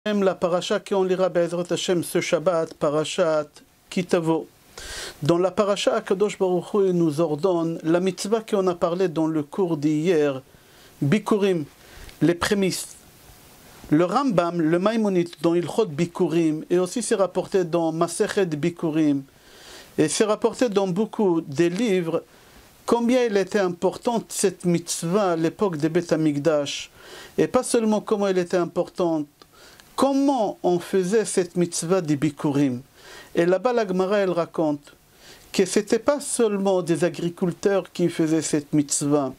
La paracha qu'on lira Be'ezrat Hashem ce Shabbat, parashat Kitavo. Dans la paracha, Akadosh Baruch Hu nous ordonne la mitzvah qu'on a parlé dans le cours d'hier, Bikurim, les prémices. Le Rambam, le Maïmonide, dans Ilchot Bikurim, et aussi c'est rapporté dans Masechet Bikurim, et c'est rapporté dans beaucoup des livres, combien elle était importante cette mitzvah à l'époque des Beth Amikdash, et pas seulement comment elle était importante, comment on faisait cette mitzvah des Bikurim. Et là-bas, la Gemara, elle raconte que ce n'était pas seulement des agriculteurs qui faisaient cette mitzvah,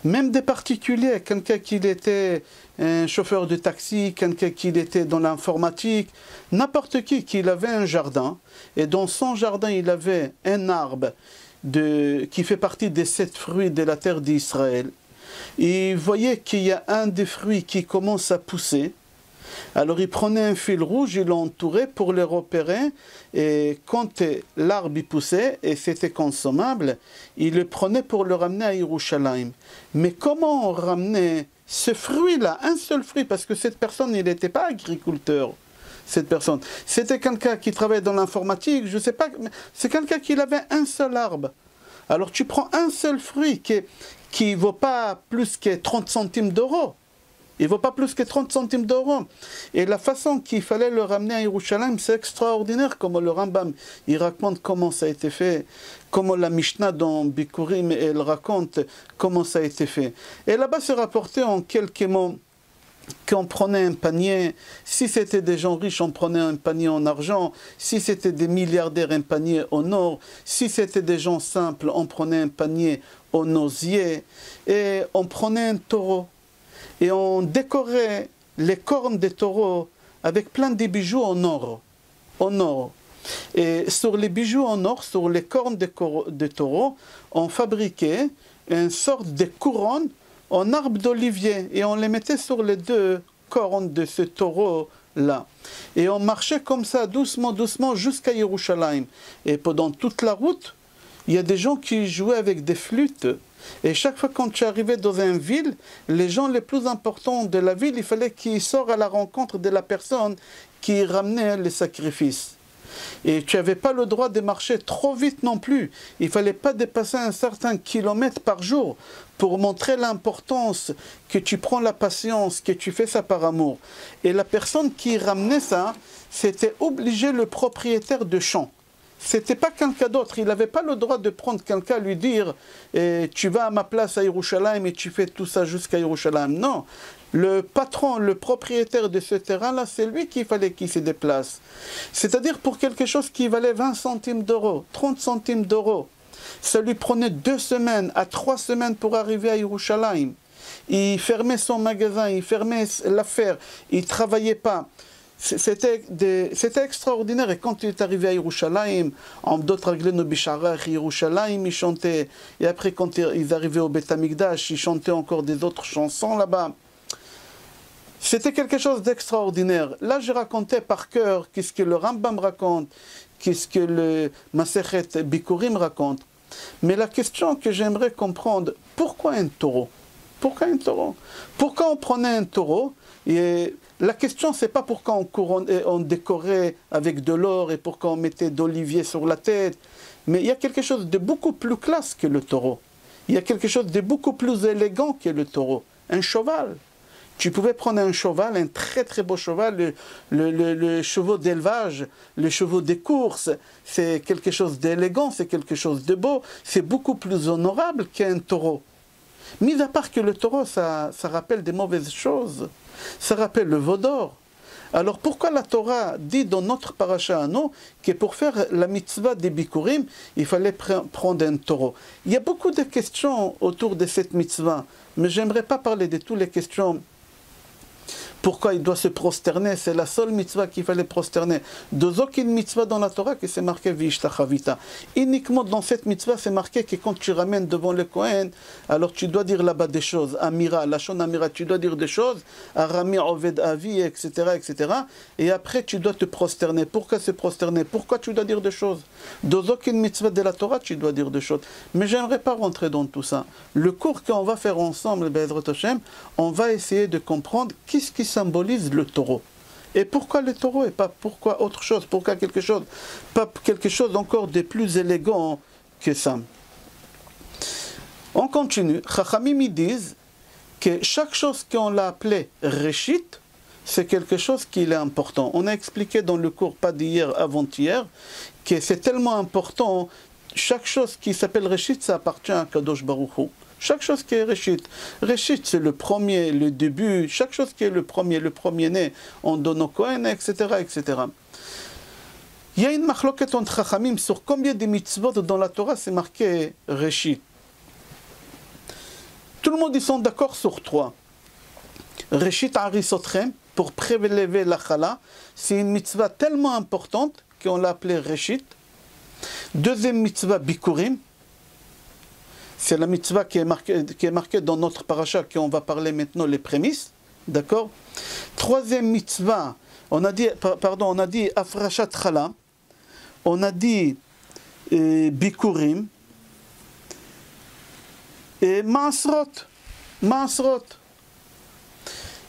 même des particuliers, quelqu'un qui était un chauffeur de taxi, quelqu'un qui était dans l'informatique, n'importe qui avait un jardin, et dans son jardin, il avait un arbre qui fait partie des 7 fruits de la terre d'Israël. Et il voyait qu'il y a un des fruits qui commence à pousser. Alors il prenait un fil rouge, il l'entourait pour le repérer, et quand l'arbre poussait et c'était consommable, il le prenait pour le ramener à Yerushalayim. Mais comment on ramenait ce fruit-là, un seul fruit, parce que cette personne, il n'était pas agriculteur, cette personne. C'était quelqu'un qui travaillait dans l'informatique, je ne sais pas, c'est quelqu'un qui avait un seul arbre. Alors tu prends un seul fruit qui ne vaut pas plus que 30 centimes d'euros. Il ne vaut pas plus que 30 centimes d'euros. Et la façon qu'il fallait le ramener à Yerushalayim, c'est extraordinaire, comme le Rambam, il raconte comment ça a été fait, comment la Mishnah dans Bikurim, elle raconte comment ça a été fait. Et là-bas, c'est rapporté en quelques mots qu'on prenait un panier, si c'était des gens riches, on prenait un panier en argent, si c'était des milliardaires, un panier en or, si c'était des gens simples, on prenait un panier en osier, et on prenait un taureau. Et on décorait les cornes des taureaux avec plein de bijoux en or. En or. Et sur les bijoux en or, sur les cornes des taureaux, on fabriquait une sorte de couronne en arbre d'olivier. Et on les mettait sur les 2 cornes de ce taureau-là. Et on marchait comme ça, doucement, doucement, jusqu'à Yerushalayim. Et pendant toute la route, il y a des gens qui jouaient avec des flûtes. Et chaque fois quand tu arrivais dans une ville, les gens les plus importants de la ville, il fallait qu'ils sortent à la rencontre de la personne qui ramenait les sacrifices. Et tu n'avais pas le droit de marcher trop vite non plus. Il ne fallait pas dépasser un certain kilomètre par jour pour montrer l'importance que tu prends la patience, que tu fais ça par amour. Et la personne qui ramenait ça, c'était obligé le propriétaire de champ. C'était pas quelqu'un d'autre, il n'avait pas le droit de prendre quelqu'un, lui dire tu vas à ma place à Yerushalayim et tu fais tout ça jusqu'à Yerushalayim. Non, le patron, le propriétaire de ce terrain-là, c'est lui qu'il fallait qu'il se déplace. C'est-à-dire pour quelque chose qui valait 20 centimes d'euros, 30 centimes d'euros. Ça lui prenait 2 semaines à 3 semaines pour arriver à Yerushalayim. Il fermait son magasin, il fermait l'affaire, il ne travaillait pas. C'était extraordinaire. Et quand il est arrivé à Yerushalayim, en d'autres Agleno Bisharach, Yerushalayim, il chantait. Et après, quand ils arrivaient au Beth Amikdash, ils chantaient encore des autres chansons là-bas. C'était quelque chose d'extraordinaire. Là, je racontais par cœur qu'est-ce que le Rambam raconte, qu'est-ce que le Masechet Bikurim raconte. Mais la question que j'aimerais comprendre, pourquoi un taureau? Pourquoi un taureau? Pourquoi on prenait un taureau? Et la question, c'est pas pourquoi on décorait avec de l'or et pourquoi on mettait d'olivier sur la tête. Mais il y a quelque chose de beaucoup plus classe que le taureau. Il y a quelque chose de beaucoup plus élégant que le taureau. Un cheval. Tu pouvais prendre un cheval, un très très beau cheval, le chevaux d'élevage, le chevaux des courses. C'est quelque chose d'élégant, c'est quelque chose de beau. C'est beaucoup plus honorable qu'un taureau. Mis à part que le taureau, ça rappelle des mauvaises choses. Ça rappelle le veau d'or. Alors pourquoi la Torah dit dans notre paracha à nous que pour faire la mitzvah des Bikurim, il fallait prendre un taureau? Il y a beaucoup de questions autour de cette mitzvah, mais j'aimerais pas parler de toutes les questions. Pourquoi il doit se prosterner? C'est la seule mitzvah qu'il fallait prosterner. Dans aucune mitzvah dans la Torah que c'est marqué Vishtachavita. Uniquement dans cette mitzvah, c'est marqué que quand tu ramènes devant le Kohen, alors tu dois dire là-bas des choses. Amira, Lachon Amira, tu dois dire des choses. Arami, Oved, Avi, etc., etc. Et après, tu dois te prosterner. Pourquoi se prosterner? Pourquoi tu dois dire des choses? Dans aucune mitzvah de la Torah, tu dois dire des choses. Mais j'aimerais pas rentrer dans tout ça. Le cours qu'on va faire ensemble, Be'ezrat Hashem, on va essayer de comprendre qu'est-ce qui symbolise le taureau. Et pourquoi le taureau et pas pourquoi autre chose? Pourquoi quelque chose? Pas quelque chose encore de plus élégant que ça. On continue. Chachamim ils disent que chaque chose qu'on l'a appelée Réchit, c'est quelque chose qui est important. On a expliqué dans le cours, pas d'hier, avant-hier, que c'est tellement important. Chaque chose qui s'appelle Réchit, ça appartient à Kadosh Baruch Hu. Chaque chose qui est Réchit. Réchit, c'est le premier, le début. Chaque chose qui est le premier-né, on donne au Kohen, etc., etc. Il y a une machloket entre Chachamim sur combien de mitzvot dans la Torah c'est marqué Réchit. Tout le monde, ils sont d'accord sur 3. Réchit Arisotchem, pour prélever la chala, c'est une mitzvah tellement importante qu'on l'a appelée Réchit. Deuxième mitzvah, Bikurim. C'est la mitzvah qui est marquée dans notre paracha, qu'on va parler maintenant les prémices. D'accord? Troisième mitzvah, on a dit Afrashat Chala. On a dit Bikurim. Et Maasrot.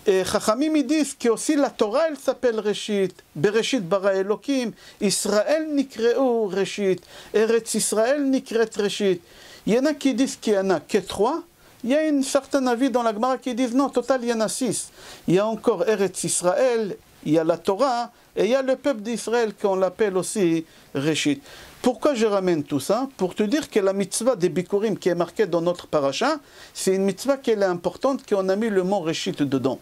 Et Chachamim ils disent que aussi la Torah elle s'appelle Réchit. Bereshit bara Elokim. Israël nikreu Réchit. Eretz Israël nikret Réchit. Il y en a qui disent qu'il y en a que 3. Il y a une certaine avis dans la Gemara qui disent non, total il y en a 6. Il y a encore Eretz Israël, il y a la Torah, et il y a le peuple d'Israël qu'on l'appelle aussi Réchit. Pourquoi je ramène tout ça? Pour te dire que la mitzvah des Bikurim qui est marquée dans notre paracha, c'est une mitzvah qui est importante, qu'on a mis le mot Réchit dedans.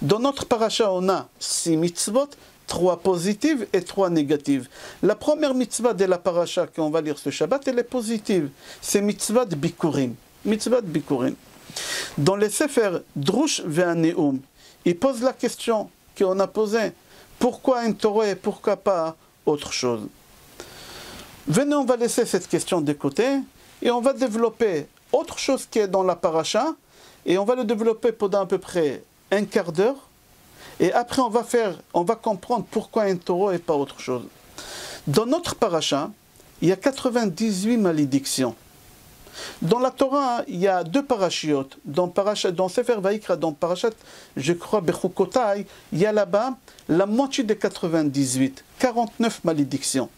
Dans notre paracha, on a 6 mitzvot, 3 positives et 3 négatives. La première mitzvah de la paracha qu'on va lire ce Shabbat, elle est positive. C'est mitzvah de Bikurim. Mitzvah de Bikurim. Dans les Sefer Drush ve'Aneum, il pose la question qu'on a posée. Pourquoi un taureau et pourquoi pas autre chose? Venez, on va laisser cette question de côté et on va développer autre chose qui est dans la paracha et on va le développer pendant à peu près un quart d'heure et après on va comprendre pourquoi un taureau et pas autre chose. Dans notre paracha, il y a 98 malédictions. Dans la Torah, il y a 2 parachiotes. Dans Sefer Vaikra, dans Parashat, je crois, Bechukotai, il y a là-bas la moitié des 98, 49 malédictions.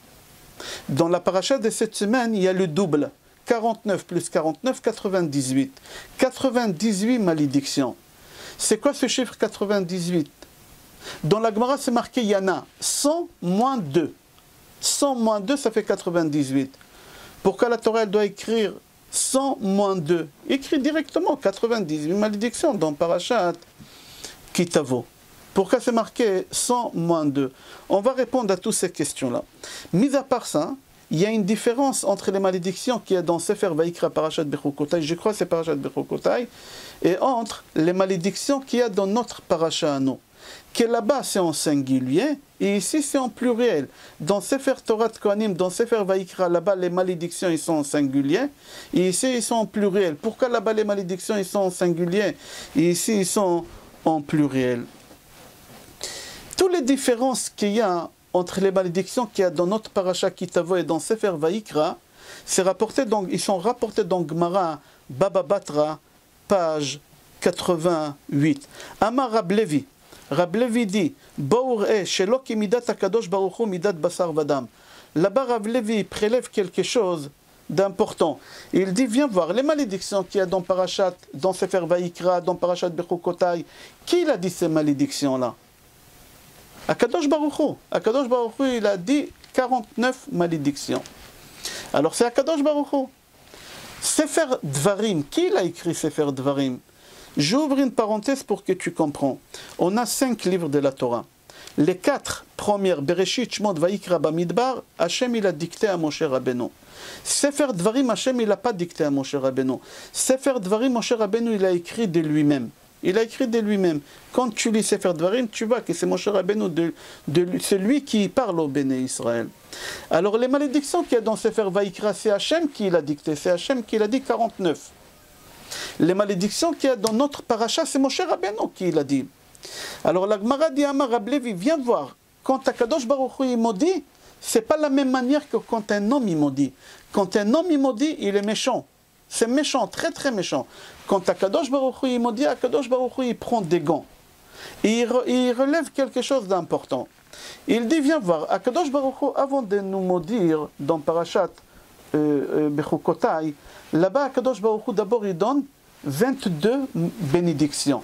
Dans la paracha de cette semaine, il y a le double. 49 plus 49, 98. 98 malédictions. C'est quoi ce chiffre 98? Dans la Gemara, c'est marqué, il y en a 100 moins 2. 100 moins 2, ça fait 98. Pourquoi la Torah elle doit écrire 100 moins 2? Écrit directement 98 malédictions dans Parashat Kitavo. Pourquoi c'est marqué 100 moins 2? On va répondre à toutes ces questions-là. Mis à part ça, il y a une différence entre les malédictions qu'il y a dans Sefer Vaikra, Parashat Bechukotai, je crois que c'est Parashat Bechukotai, et entre les malédictions qu'il y a dans notre paracha à nous. Que là-bas c'est en singulier, et ici c'est en pluriel. Dans Sefer Torah Kohanim, dans Sefer Vaikra, là-bas les malédictions ils sont en singulier, et ici ils sont en pluriel. Pourquoi là-bas les malédictions ils sont en singulier, et ici ils sont en pluriel? Toutes les différences qu'il y a entre les malédictions qu'il y a dans notre paracha Kitavo et dans Sefer Vaikra, ils sont rapportés dans Gemara Baba Batra, page 88. Amar Rab Levi. Rab Levi dit, Bour e shelo ki midat hakadosh baruch hu midat basar vadam. Là-bas, Rab Levi prélève quelque chose d'important. Il dit, viens voir, les malédictions qu'il y a dans Parashat, dans Sefer Vaikra, dans Parashat Bechukotai, qui a dit ces malédictions-là? Akadosh Baruch Hu. Akadosh Baruch Hu, il a dit 49 malédictions. Alors c'est Akadosh Baruch Hu. Sefer Dvarim, qui l'a écrit Sefer Dvarim? J'ouvre une parenthèse pour que tu comprends. On a 5 livres de la Torah. Les 4 premières, Bereshit, Shmot, Vaikra, Bamidbar, Hachem il a dicté à Moshe Rabbeinu. Sefer Dvarim, Hachem il n'a pas dicté à Moshe Rabbeinu. Sefer Dvarim, Moshe Rabbeinu il a écrit de lui-même. Il a écrit de lui-même. Quand tu lis Sefer Dvarim, tu vois que c'est Moshe Rabbeinu, c'est lui qui parle au Béné Israël. Alors les malédictions qu'il y a dans Sefer Vaikra, c'est Hachem qui l'a dicté, c'est Hachem qui l'a dit 49. Les malédictions qu'il y a dans notre paracha, c'est Moshe Rabbeinu qui l'a dit. Alors la Gemara dit à Rab Levi, viens voir, quand Akadosh Baruch Hu il maudit, c'est pas la même manière que quand un homme il maudit. Quand un homme il maudit, il est méchant. C'est méchant, très très méchant. Quand Akadosh Baruch Hu il maudit, Akadosh Baruch Hu il prend des gants. il relève quelque chose d'important. Il dit, viens voir, Akadosh Baruch Hu, avant de nous maudire dans Parashat Bechukotai, là-bas, Akadosh Baruch Hu, d'abord, il donne 22 bénédictions.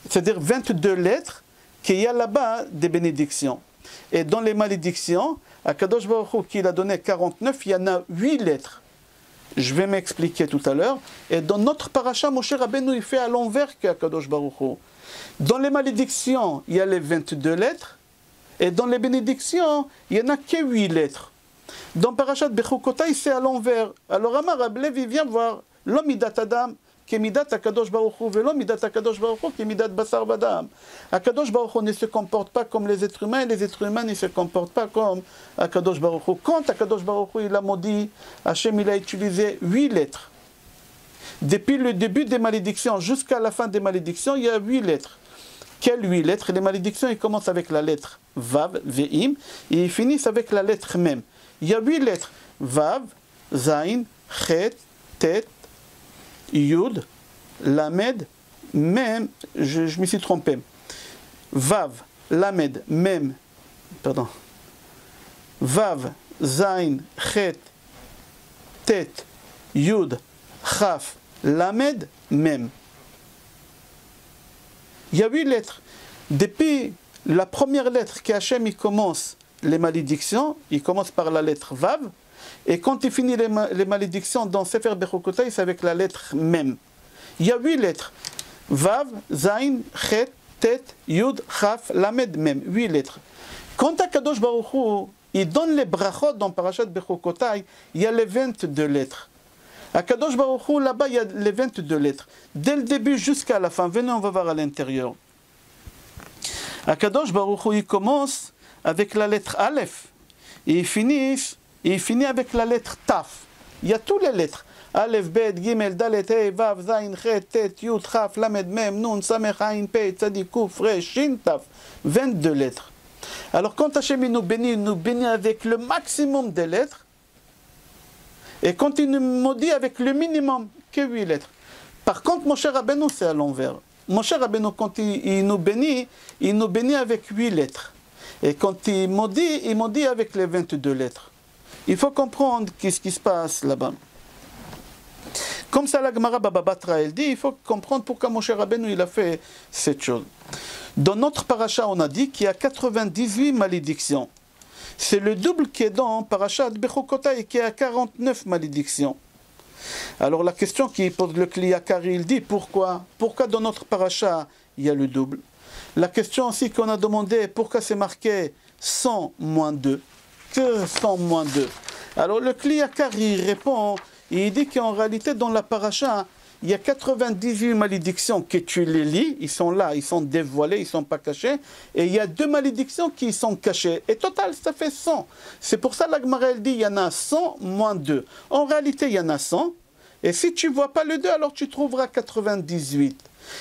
C'est-à-dire 22 lettres qu'il y a là-bas des bénédictions. Et dans les malédictions, Akadosh Baruch Hu, qu'il a donné 49, il y en a 8 lettres. Je vais m'expliquer tout à l'heure. Et dans notre paracha, Moshe Rabbeinu, il fait à l'envers qu'Akadosh Baruch Hu. Dans les malédictions, il y a les 22 lettres. Et dans les bénédictions, il n'y en a que 8 lettres. Dans Parashat Bechukotai, c'est à l'envers. Alors Amar Rablevi vient voir l'Omidat Adam, qui est Midat Akadosh Baruch Hu, velo Midat Akadosh Baruch Hu, qui est Midat Basar Badam. Akadosh Baruch Hu ne se comporte pas comme les êtres humains, et les êtres humains ne se comportent pas comme Akadosh Baruch Hu. Quand Akadosh Baruch Hu, il a maudit, Hachem, il a utilisé 8 lettres. Depuis le début des malédictions jusqu'à la fin des malédictions, il y a 8 lettres. Quelles 8 lettres? Les malédictions, ils commencent avec la lettre Vav, Ve'im, et ils finissent avec la lettre Mem. Il y a 8 lettres. Vav, Zain, Chet, Tet, Yud, Lamed, Mem, je me suis trompé. Vav, Lamed, Mem, pardon. Vav, Zain, Chet, Tet, Yud, Chaf, Lamed, Mem. Il y a 8 lettres. Depuis la première lettre qu'Hachem il commence les malédictions, il commence par la lettre Vav, et quand il finit les malédictions dans Sefer Bechukotai, c'est avec la lettre Mem. Il y a 8 lettres. Vav, Zain, Chet, Tet, Yud, Chaf, Lamed, Mem. 8 lettres. Quand Akadosh Baruch Hu, il donne les brachot dans Parashat Bechukotai, il y a les 22 lettres. Akadosh Baruch Hu, là-bas, il y a les 22 lettres. Dès le début jusqu'à la fin. Venez, on va voir à l'intérieur. Akadosh Baruch Hu, il commence avec la lettre Aleph. Et il finit avec la lettre Taf. Il y a toutes les lettres. Aleph, Bet, Gimel, Dalet, He, Vav, Zain, Chet, Tet, Yud, Chaf, Lamed, Mem, Nun, Samech, Ain, Pei, Tzadik, Kuf, Resh, Shin, Taf. 22 lettres. Alors quand Hachem nous bénit avec le maximum des lettres. Et quand il nous maudit avec le minimum, que 8 lettres. Par contre, Moshe Rabbeinu, c'est à l'envers. Moshe Rabbeinu, quand il nous bénit avec 8 lettres. Et quand il maudit avec les 22 lettres. Il faut comprendre qu'est-ce qui se passe là-bas. Comme ça, la Gemara Baba Batra, elle dit, il faut comprendre pourquoi Moshe Rabbeinu, il a fait cette chose. Dans notre paracha, on a dit qu'il y a 98 malédictions. C'est le double qui est dans Parashat Bechukotai, qui est à 49 malédictions. Alors la question qui pose le Kli Yakar, il dit pourquoi dans notre paracha il y a le double. La question aussi qu'on a demandé, pourquoi c'est marqué 100 moins 2? Que 100 moins 2? Alors le Kli Yakar, il répond, il dit qu'en réalité dans la paracha, il y a 98 malédictions que tu les lis, ils sont là, ils sont dévoilés, ils ne sont pas cachés. Et il y a 2 malédictions qui sont cachées. Et total, ça fait 100. C'est pour ça que la Gemara dit, il y en a 100 moins 2. En réalité, il y en a 100. Et si tu ne vois pas le 2, alors tu trouveras 98.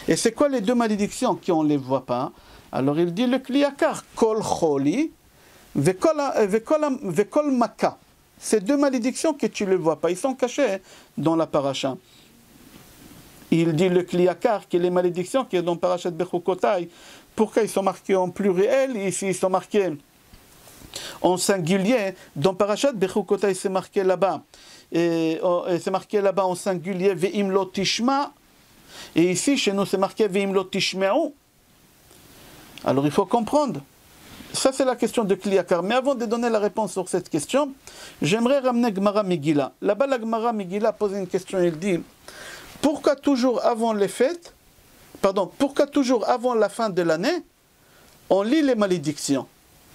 Et c'est quoi les 2 malédictions qu'on ne les voit pas? Alors il dit le Kli Yakar, Kol Choli, Vekol Maka. Ces 2 malédictions que tu ne les vois pas, ils sont cachés dans la paracha. Il dit le Kli Yakar que les malédictions qui sont dans Parashat Bechukotai, pourquoi ils sont marqués en pluriel, ici ils sont marqués en singulier. Dans Parashat Bechukotai, c'est marqué là-bas. Et c'est marqué là-bas en singulier, Ve'im lo tishma. Et ici, chez nous, c'est marqué Ve'im lo tishme'u. Alors il faut comprendre. Ça, c'est la question de Kli Yakar. Mais avant de donner la réponse sur cette question, j'aimerais ramener Gemara Megillah. Là-bas, la Gemara Megillah pose une question, il dit, pourquoi toujours avant les fêtes, pourquoi toujours avant la fin de l'année, on lit les malédictions?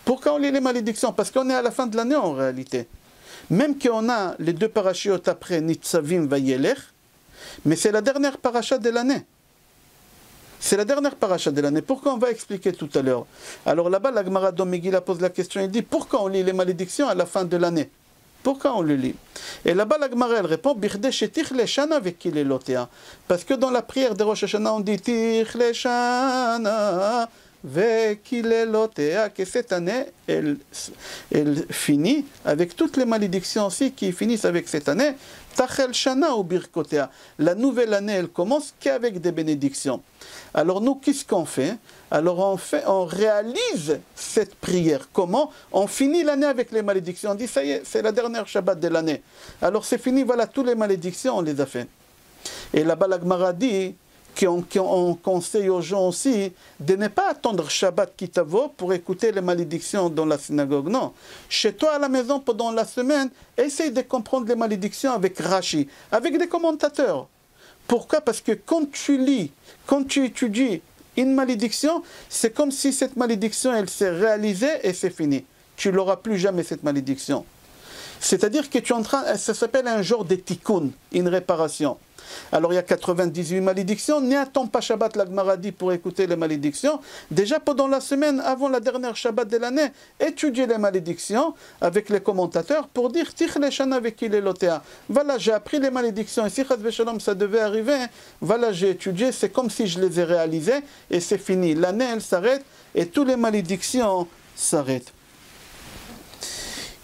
Pourquoi on lit les malédictions? Parce qu'on est à la fin de l'année en réalité. Même qu'on a les 2 parachiotes après Nitzavim Vayelech, mais c'est la dernière paracha de l'année. C'est la dernière paracha de l'année. Pourquoi? On va expliquer tout à l'heure. Alors là-bas, la Gemara Megillah pose la question, il dit, pourquoi on lit les malédictions à la fin de l'année? Pourquoi on le lit? Et là-bas, la Gemara, elle répond, parce que dans la prière de Rosh Hashanah, on dit, Tichle Shana, vekilelotea, que cette année, elle finit avec toutes les malédictions aussi qui finissent avec cette année. Tachel Shana ou Birkotea. La nouvelle année, elle commence qu'avec des bénédictions. Alors nous, qu'est-ce qu'on fait? Alors on réalise cette prière. Comment? On finit l'année avec les malédictions. On dit, ça y est, c'est la dernière Shabbat de l'année. Alors c'est fini, voilà, toutes les malédictions, on les a fait. Et là-bas, la Gemara dit qu'on conseille aux gens aussi de ne pas attendre Shabbat Kitavo pour écouter les malédictions dans la synagogue. Non. Chez toi à la maison pendant la semaine, essaye de comprendre les malédictions avec Rashi, avec des commentateurs. Pourquoi? Parce que quand tu lis, quand tu étudies une malédiction, c'est comme si cette malédiction, elle s'est réalisée et c'est fini. Tu n'auras plus jamais cette malédiction. C'est-à-dire que tu es en train, ça s'appelle un genre de tikkun, une réparation. Alors il y a 98 malédictions, n'attends pas Shabbat la Gemara dit pour écouter les malédictions. Déjà pendant la semaine, avant la dernière Shabbat de l'année, étudiez les malédictions avec les commentateurs pour dire Tich le shana vekilelotea. Voilà, j'ai appris les malédictions et si Chas v'Shalom ça devait arriver, voilà, j'ai étudié, c'est comme si je les ai réalisées et c'est fini. L'année elle s'arrête et toutes les malédictions s'arrêtent.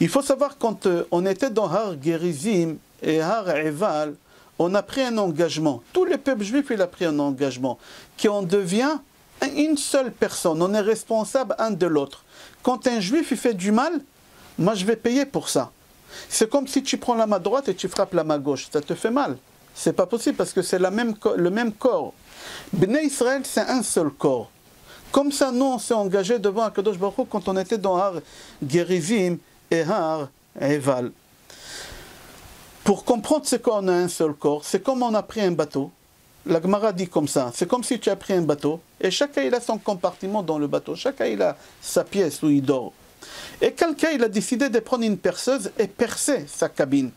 Il faut savoir quand on était dans Har Gerizim et Har Eval, on a pris un engagement. Tout le peuple juif, il a pris un engagement. Qu'on devient une seule personne. On est responsable un de l'autre. Quand un juif il fait du mal, moi je vais payer pour ça. C'est comme si tu prends la main droite et tu frappes la main gauche. Ça te fait mal. C'est pas possible parce que c'est le même corps. Bnei Israël, c'est un seul corps. Comme ça, nous, on s'est engagé devant Akadosh Baruch Hu quand on était dans Har Gerizim et Har Eval. Pour comprendre ce qu'on a un seul corps, c'est comme on a pris un bateau. La Gemara dit comme ça, c'est comme si tu as pris un bateau, et chacun il a son compartiment dans le bateau, chacun il a sa pièce où il dort. Et quelqu'un il a décidé de prendre une perceuse et percer sa cabine.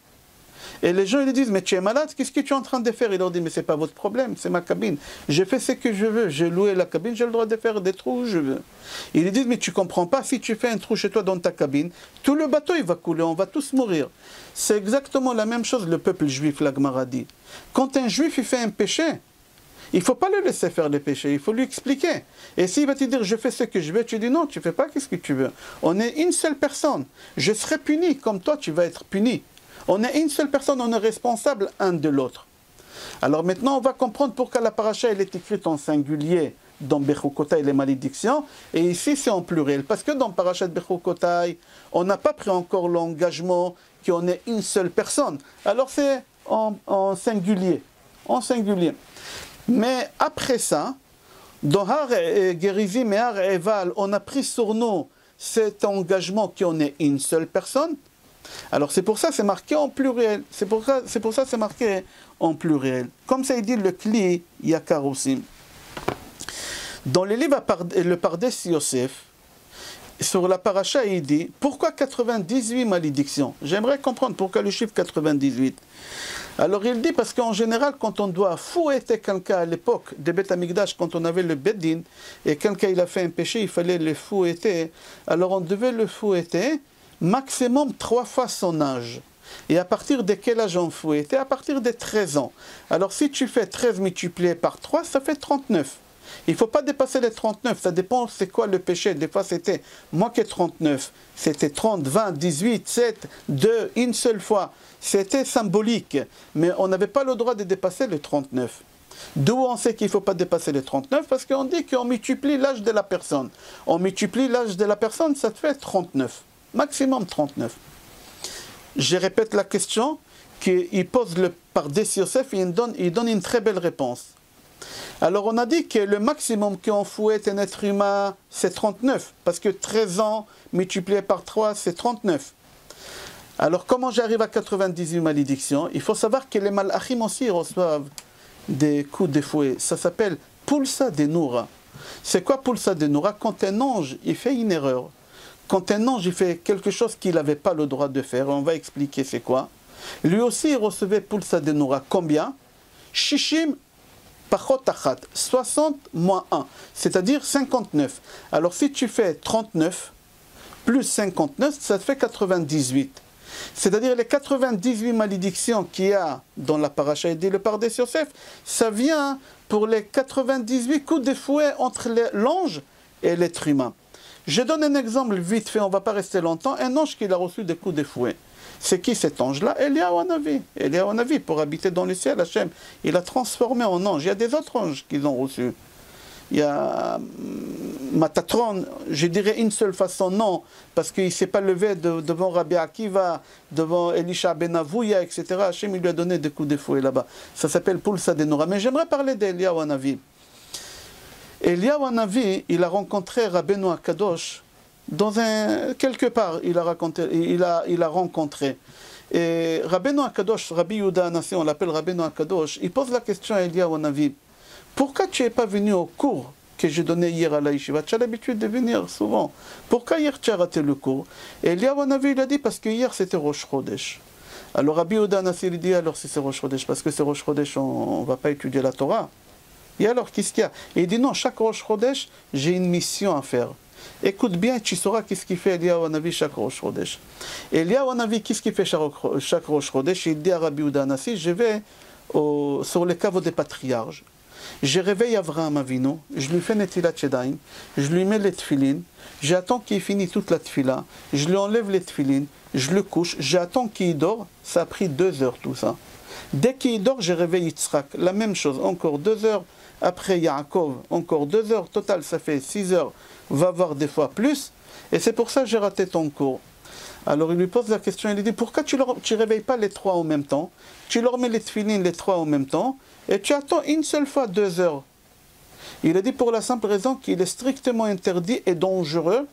Et les gens ils lui disent, mais tu es malade, qu'est-ce que tu es en train de faire? Il leur dit, mais c'est pas votre problème, c'est ma cabine. Je fais ce que je veux, j'ai loué la cabine, j'ai le droit de faire des trous où je veux. Ils lui disent, mais tu comprends pas, si tu fais un trou chez toi dans ta cabine, tout le bateau il va couler, on va tous mourir. C'est exactement la même chose le peuple juif, la Gemara dit. Quand un juif il fait un péché, il ne faut pas le laisser faire le péché, il faut lui expliquer. Et s'il va te dire, je fais ce que je veux, tu dis non, tu ne fais pas ce que tu veux. On est une seule personne, je serai puni comme toi tu vas être puni. On est une seule personne, on est responsable un de l'autre. Alors maintenant, on va comprendre pourquoi la paracha elle est écrite en singulier dans Bechukotai, les malédictions, et ici c'est en pluriel. Parce que dans Parashat Bechukotai, on n'a pas pris encore l'engagement qu'on est une seule personne. Alors c'est en singulier. En singulier. Mais après ça, dans Har Gerizim et Har Eval, on a pris sur nous cet engagement qu'on est une seule personne. Alors c'est pour ça c'est marqué en pluriel. C'est pour ça c'est marqué en pluriel. Comme ça il dit le Kli Yakar aussi. Dans le livre le Pardes Yosef, sur la paracha il dit pourquoi 98 malédictions? J'aimerais comprendre pourquoi le chiffre 98. Alors il dit parce qu'en général quand on doit fouetter quelqu'un à l'époque de Beth Amikdash, quand on avait le Beddin et quelqu'un il a fait un péché, il fallait le fouetter. Alors on devait le fouetter maximum 3 fois son âge. Et à partir de quel âge on fouettait? À partir de 13 ans. Alors si tu fais 13 multiplié par 3, ça fait 39. Il ne faut pas dépasser les 39, ça dépend c'est quoi le péché. Des fois c'était moins que 39, c'était 30, 20, 18, 7, 2, une seule fois. C'était symbolique, mais on n'avait pas le droit de dépasser les 39. D'où on sait qu'il ne faut pas dépasser les 39? Parce qu'on dit qu'on multiplie l'âge de la personne. On multiplie l'âge de la personne, ça te fait 39. Maximum 39. Je répète la question qu'il pose le Pardes Yosef et il donne une très belle réponse. Alors on a dit que le maximum qu'on fouette un être humain c'est 39, parce que 13 ans multiplié par 3 c'est 39. Alors comment j'arrive à 98 malédictions? Il faut savoir que les malachim aussi reçoivent des coups de fouet. Ça s'appelle Pulsa de Noura. C'est quoi Pulsa de Noura? Quand un ange il fait une erreur. Quand un ange il fait quelque chose qu'il n'avait pas le droit de faire, on va expliquer c'est quoi. Lui aussi il recevait Pulsa de Noura. Combien? Shishim Pachot Achat, 60 moins 1, c'est-à-dire 59. Alors si tu fais 39 plus 59, ça te fait 98. C'est-à-dire les 98 malédictions qu'il y a dans la paracha et dit le Pardes Yosef, ça vient pour les 98 coups de fouet entre l'ange et l'être humain. Je donne un exemple vite fait, on ne va pas rester longtemps. Un ange qui a reçu des coups de fouet. C'est qui cet ange-là? Eliyahu Hanavi. Eliyahu Hanavi, pour habiter dans le ciel, Hachem, il a transformé en ange. Il y a des autres anges qu'ils ont reçus. Il y a Matatron, je dirais une seule façon, non, parce qu'il ne s'est pas levé devant Rabbi Akiva, devant Elisha ben Avouya, etc. Hachem, il lui a donné des coups de fouet là-bas. Ça s'appelle Pulsa de Noura. Mais j'aimerais parler d'Eliyahu Hanavi. Eliyahu Hanavi, il a rencontré Rabbeinu Akadosh quelque part, il a rencontré. Et Rabbeinu Akadosh, Rabbi Yehuda Hanassi, on l'appelle Rabbeinu Akadosh, il pose la question à Eliyahu Hanavi. Pourquoi tu n'es pas venu au cours que j'ai donné hier à la yeshiva? Tu as l'habitude de venir souvent. Pourquoi hier tu as raté le cours? Et Eliyahu Hanavi, il a dit parce que hier c'était Rosh Chodesh. Alors Rabbi Yehuda Hanassi, il dit alors si c'est Rosh Chodesh, parce que c'est Rosh Chodesh, on ne va pas étudier la Torah. Et alors qu'est-ce qu'il y a? Et il dit non, chaque Rosh Chodesh, j'ai une mission à faire. Écoute bien, tu sauras qu'est-ce qu'il fait Eliyahu Hanavi chaque Rosh Chodesh. Et Eliyahu Hanavi, qu'est-ce qu'il fait chaque Rosh Chodesh? Il dit à Rabbi Yehuda Hanassi, je vais sur les caveaux des patriarches. Je réveille Avraham Avinu, je lui fais Netilat Yadayim, je lui mets les tefilin, j'attends qu'il finisse toute la tefila, je lui enlève les tefilin, je le couche, j'attends qu'il dort, ça a pris 2 heures tout ça. Dès qu'il dort, je réveille Yitzhak, la même chose, encore 2 heures, après Yaakov, encore 2 heures, total ça fait 6 heures, va voir des fois plus, et c'est pour ça que j'ai raté ton cours. Alors il lui pose la question, il lui dit, pourquoi tu ne réveilles pas les 3 en même temps? Tu leur mets les tefilin, les 3 en même temps, et tu attends une seule fois 2 heures. Il a dit pour la simple raison qu'il est strictement interdit et dangereux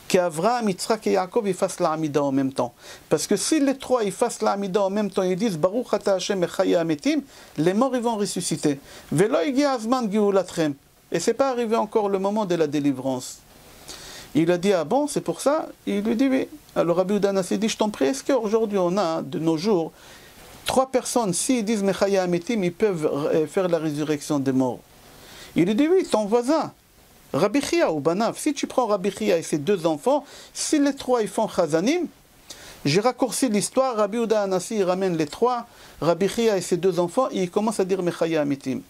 qu'Avraham, Yitzhak et Yaakov ils fassent l'Amida en même temps. Parce que si les 3 ils fassent l'Amida en même temps, ils disent Baruch ata Hashem echaya ametim, les morts ils vont ressusciter. Velo igi azman geulatchem. Et c'est pas arrivé encore le moment de la délivrance. Il a dit ah bon, c'est pour ça? Il lui dit oui. Alors Rabbi Yehuda Hanassi dit je t'en prie, est-ce qu'aujourd'hui on a de nos jours 3 personnes, s'ils disent Mechaya Ametim, ils peuvent faire la résurrection des morts? Il lui dit oui, ton voisin, Rabbi Chia ou Banav, si tu prends Rabbi Chia et ses 2 enfants, si les 3 ils font Chazanim, j'ai raccourci l'histoire, Rabbi Yehuda Hanassi il ramène les 3, Rabbi Chia et ses 2 enfants, et il commence à dire Mechaya Ametim.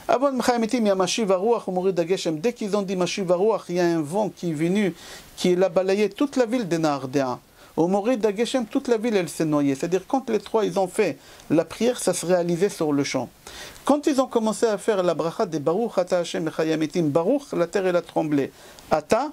Avant Mechaya Ametim, il y a Mashiv Haruach ou Morid Hageshem. Dès qu'ils ont dit Mashiv Haruach, il y a un vent qui est venu, qui a balayé toute la ville de Nahardea. Au Morid d'Ageshem, toute la ville, elle s'est noyée. C'est-à-dire, quand les 3, ils ont fait la prière, ça se réalisait sur le champ. Quand ils ont commencé à faire la bracha de Baruch Ata Hashem Echaya Ametim, Baruch, la terre, elle a tremblé. Ata,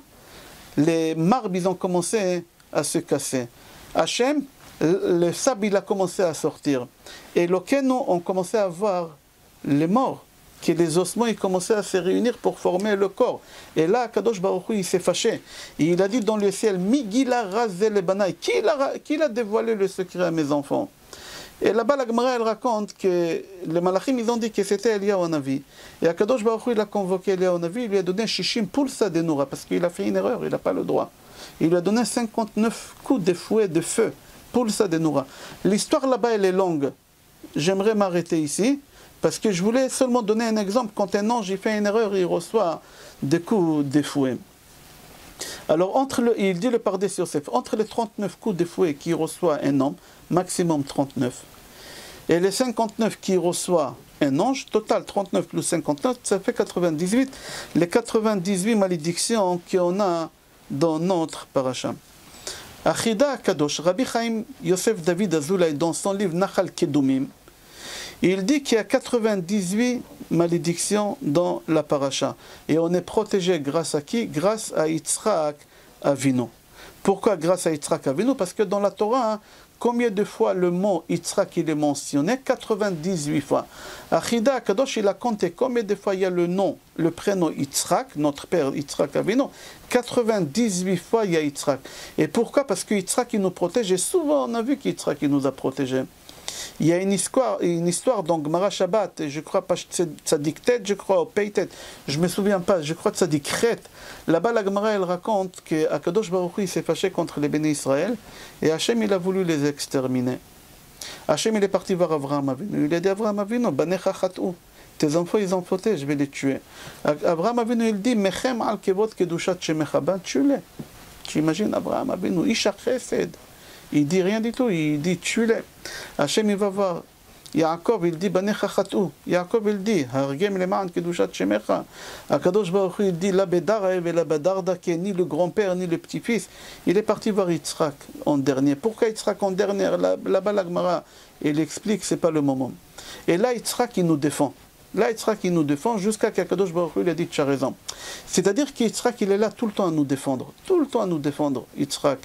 les marbres, ils ont commencé à se casser. Hashem, le sable, il a commencé à sortir. Et Lokenu ont commencé à voir les morts, que les ossements ils commençaient à se réunir pour former le corps. Et là, Kadosh Baruch Hu, il s'est fâché. Et il a dit dans le ciel, Migila Razel le Banaï, qui a dévoilé le secret à mes enfants? Et là-bas, la Gemara, elle raconte que les Malachim, ils ont dit que c'était Eliyahu Hanavi. Et Kadosh Baruch Hu, il a convoqué Eliyahu Hanavi, il lui a donné Shishim Pulsa de Noura, parce qu'il a fait une erreur, il n'a pas le droit. Il lui a donné 59 coups de fouet de feu, Pulsa de Noura. L'histoire là-bas, elle est longue. J'aimerais m'arrêter ici. Parce que je voulais seulement donner un exemple. Quand un ange il fait une erreur, il reçoit des coups de fouet. Alors, il dit le Pardes Yosef, entre les 39 coups de fouet qu'il reçoit un homme, maximum 39, et les 59 qu'il reçoit un ange, total 39 plus 59, ça fait 98. Les 98 malédictions qu'on a dans notre paracha. Achida Kadosh, Rabbi Chaim Yosef David Azoulay, dans son livre Nachal Kedumim, il dit qu'il y a 98 malédictions dans la paracha. Et on est protégé grâce à qui? Grâce à Yitzhak Avinu. Pourquoi grâce à Yitzhak Avinu? Parce que dans la Torah, combien de fois le mot Yitzhak il est mentionné? 98 fois. Achida Kadosh, il a compté combien de fois il y a le nom, le prénom Yitzhak, notre père Yitzhak Avinu. 98 fois il y a Yitzhak. Et pourquoi? Parce que Yitzhak il nous protège. Et souvent on a vu qu'Yitzhak il nous a protégés. Il y a une histoire dans Gemara Shabbat, je crois pas Tzadik Tet, je crois, ou Peitet, je ne me souviens pas, je crois Tzadik Chet. Là-bas, la Gemara, elle raconte qu'Akadosh Baruch Hu s'est fâché contre les bénis Israël, et Hachem, il a voulu les exterminer. Hachem, il est parti voir Avraham Avinu. Il a dit Avraham Avinu, Banecha Chat'u, tes enfants, ils ont fauté, je vais les tuer. Avraham Avinu, il dit, Mechem al kevot kedushat shemecha, ben tue-les. Tu imagines Avraham Avinu, Isha Chesed. Il dit rien du tout, il dit tue-les. Hachem il va voir. Yaakov, il dit, Banecha chatou. Yaakov, il dit, Hargem leman kedushat shemecha. Akadosh Baruch Hu, il dit, la bedara et la bedarda, qui est ni le grand-père ni le petit-fils. Il est parti voir Yitzhak en dernier. Pourquoi Yitzhak en dernier? Là-bas, la Gemara, il explique, c'est pas le moment. Et là, Yitzhak, il nous défend. Là, Yitzhak, il nous défend jusqu'à qu'Akadosh Baruch Hu, il a dit, tu as raison. C'est-à-dire qu'Yitzhak, il est là tout le temps à nous défendre. Tout le temps à nous défendre, Yitzhak.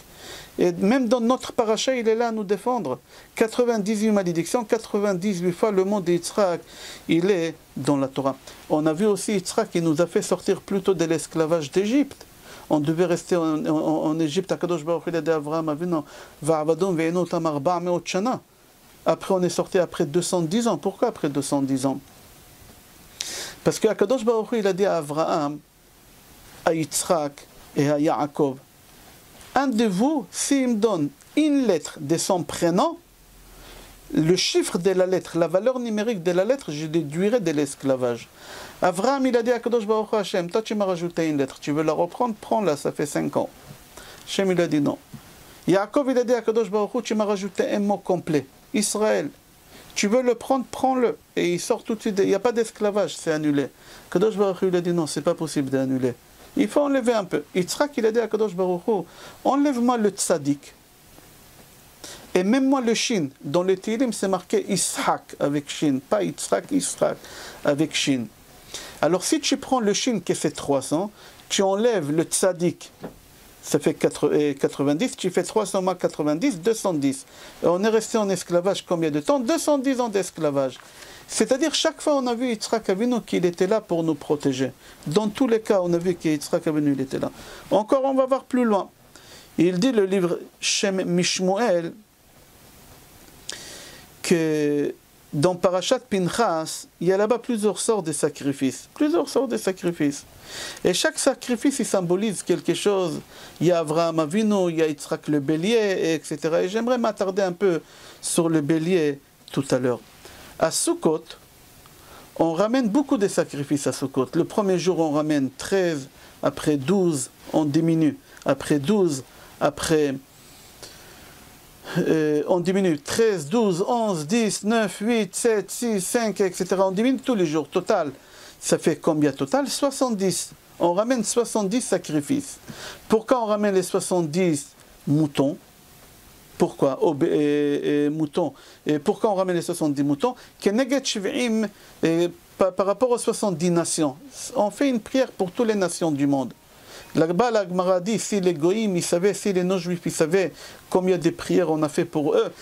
Et même dans notre paracha, il est là à nous défendre. 98 malédictions, 98 fois le mot d'Yitzhak, il est dans la Torah. On a vu aussi Yitzhak qui nous a fait sortir plutôt de l'esclavage d'Égypte. On devait rester en Égypte. Akadosh Baruch Hu, il a dit à Avraham Avinu, Va'avadon ve'enu tam arba' me'ot shana. Après, on est sorti après 210 ans. Pourquoi après 210 ans? Parce que Akadosh Baruch Hu, il a dit à Avraham, à Yitzhak et à Yaakov, un de vous, s'il me donne une lettre de son prénom, le chiffre de la lettre, la valeur numérique de la lettre, je déduirai de l'esclavage. Avraham, il a dit à Kadosh Baruch Hu, Hashem, toi tu m'as rajouté une lettre, tu veux la reprendre, prends-la, ça fait 5 ans. Hashem, il a dit non. Yaakov, il a dit à Kadosh Baruch Hu, tu m'as rajouté un mot complet, Israël. Tu veux le prendre, prends-le. Et il sort tout de suite, il n'y a pas d'esclavage, c'est annulé. Kadosh Baruch Hu, il a dit non, c'est pas possible d'annuler. Il faut enlever un peu. Yitzhak, il a dit à Kadosh Baruch Hu, enlève-moi le tzaddik. Et même moi le shin. Dans les Tehillim, c'est marqué Ishak avec shin. Pas Yitzhak, Ishak avec shin. Alors si tu prends le shin qui fait 300, tu enlèves le tzaddik, ça fait 90, tu fais 300 moins 90, 210. Et on est resté en esclavage combien de temps? 210 ans d'esclavage. C'est-à-dire, chaque fois, on a vu Yitzhak Avinu qu'il était là pour nous protéger. Dans tous les cas, on a vu qu'Yitzhak Avinu il était là. Encore, on va voir plus loin. Il dit, le livre Shem Mishmuel, que dans Parashat Pinchas, il y a là-bas plusieurs sortes de sacrifices. Plusieurs sortes de sacrifices. Et chaque sacrifice, il symbolise quelque chose. Il y a Avraham Avinu, il y a Yitzhak le bélier, etc. Et j'aimerais m'attarder un peu sur le bélier tout à l'heure. À Sukkot, on ramène beaucoup de sacrifices à Sukkot. Le premier jour, on ramène 13, après 12, on diminue. Après 12, après... on diminue 13, 12, 11, 10, 9, 8, 7, 6, 5, etc. On diminue tous les jours. Total, ça fait combien total? 70. On ramène 70 sacrifices. Pourquoi on ramène les 70 moutons? Pourquoi moutons? Et pourquoi on ramène les 70 moutons? Par rapport aux 70 nations. On fait une prière pour toutes les nations du monde. Là-bas, la Gemara dit, si les goïms, ils savaient, si les non-juifs, ils savaient combien de prières on a fait pour eux,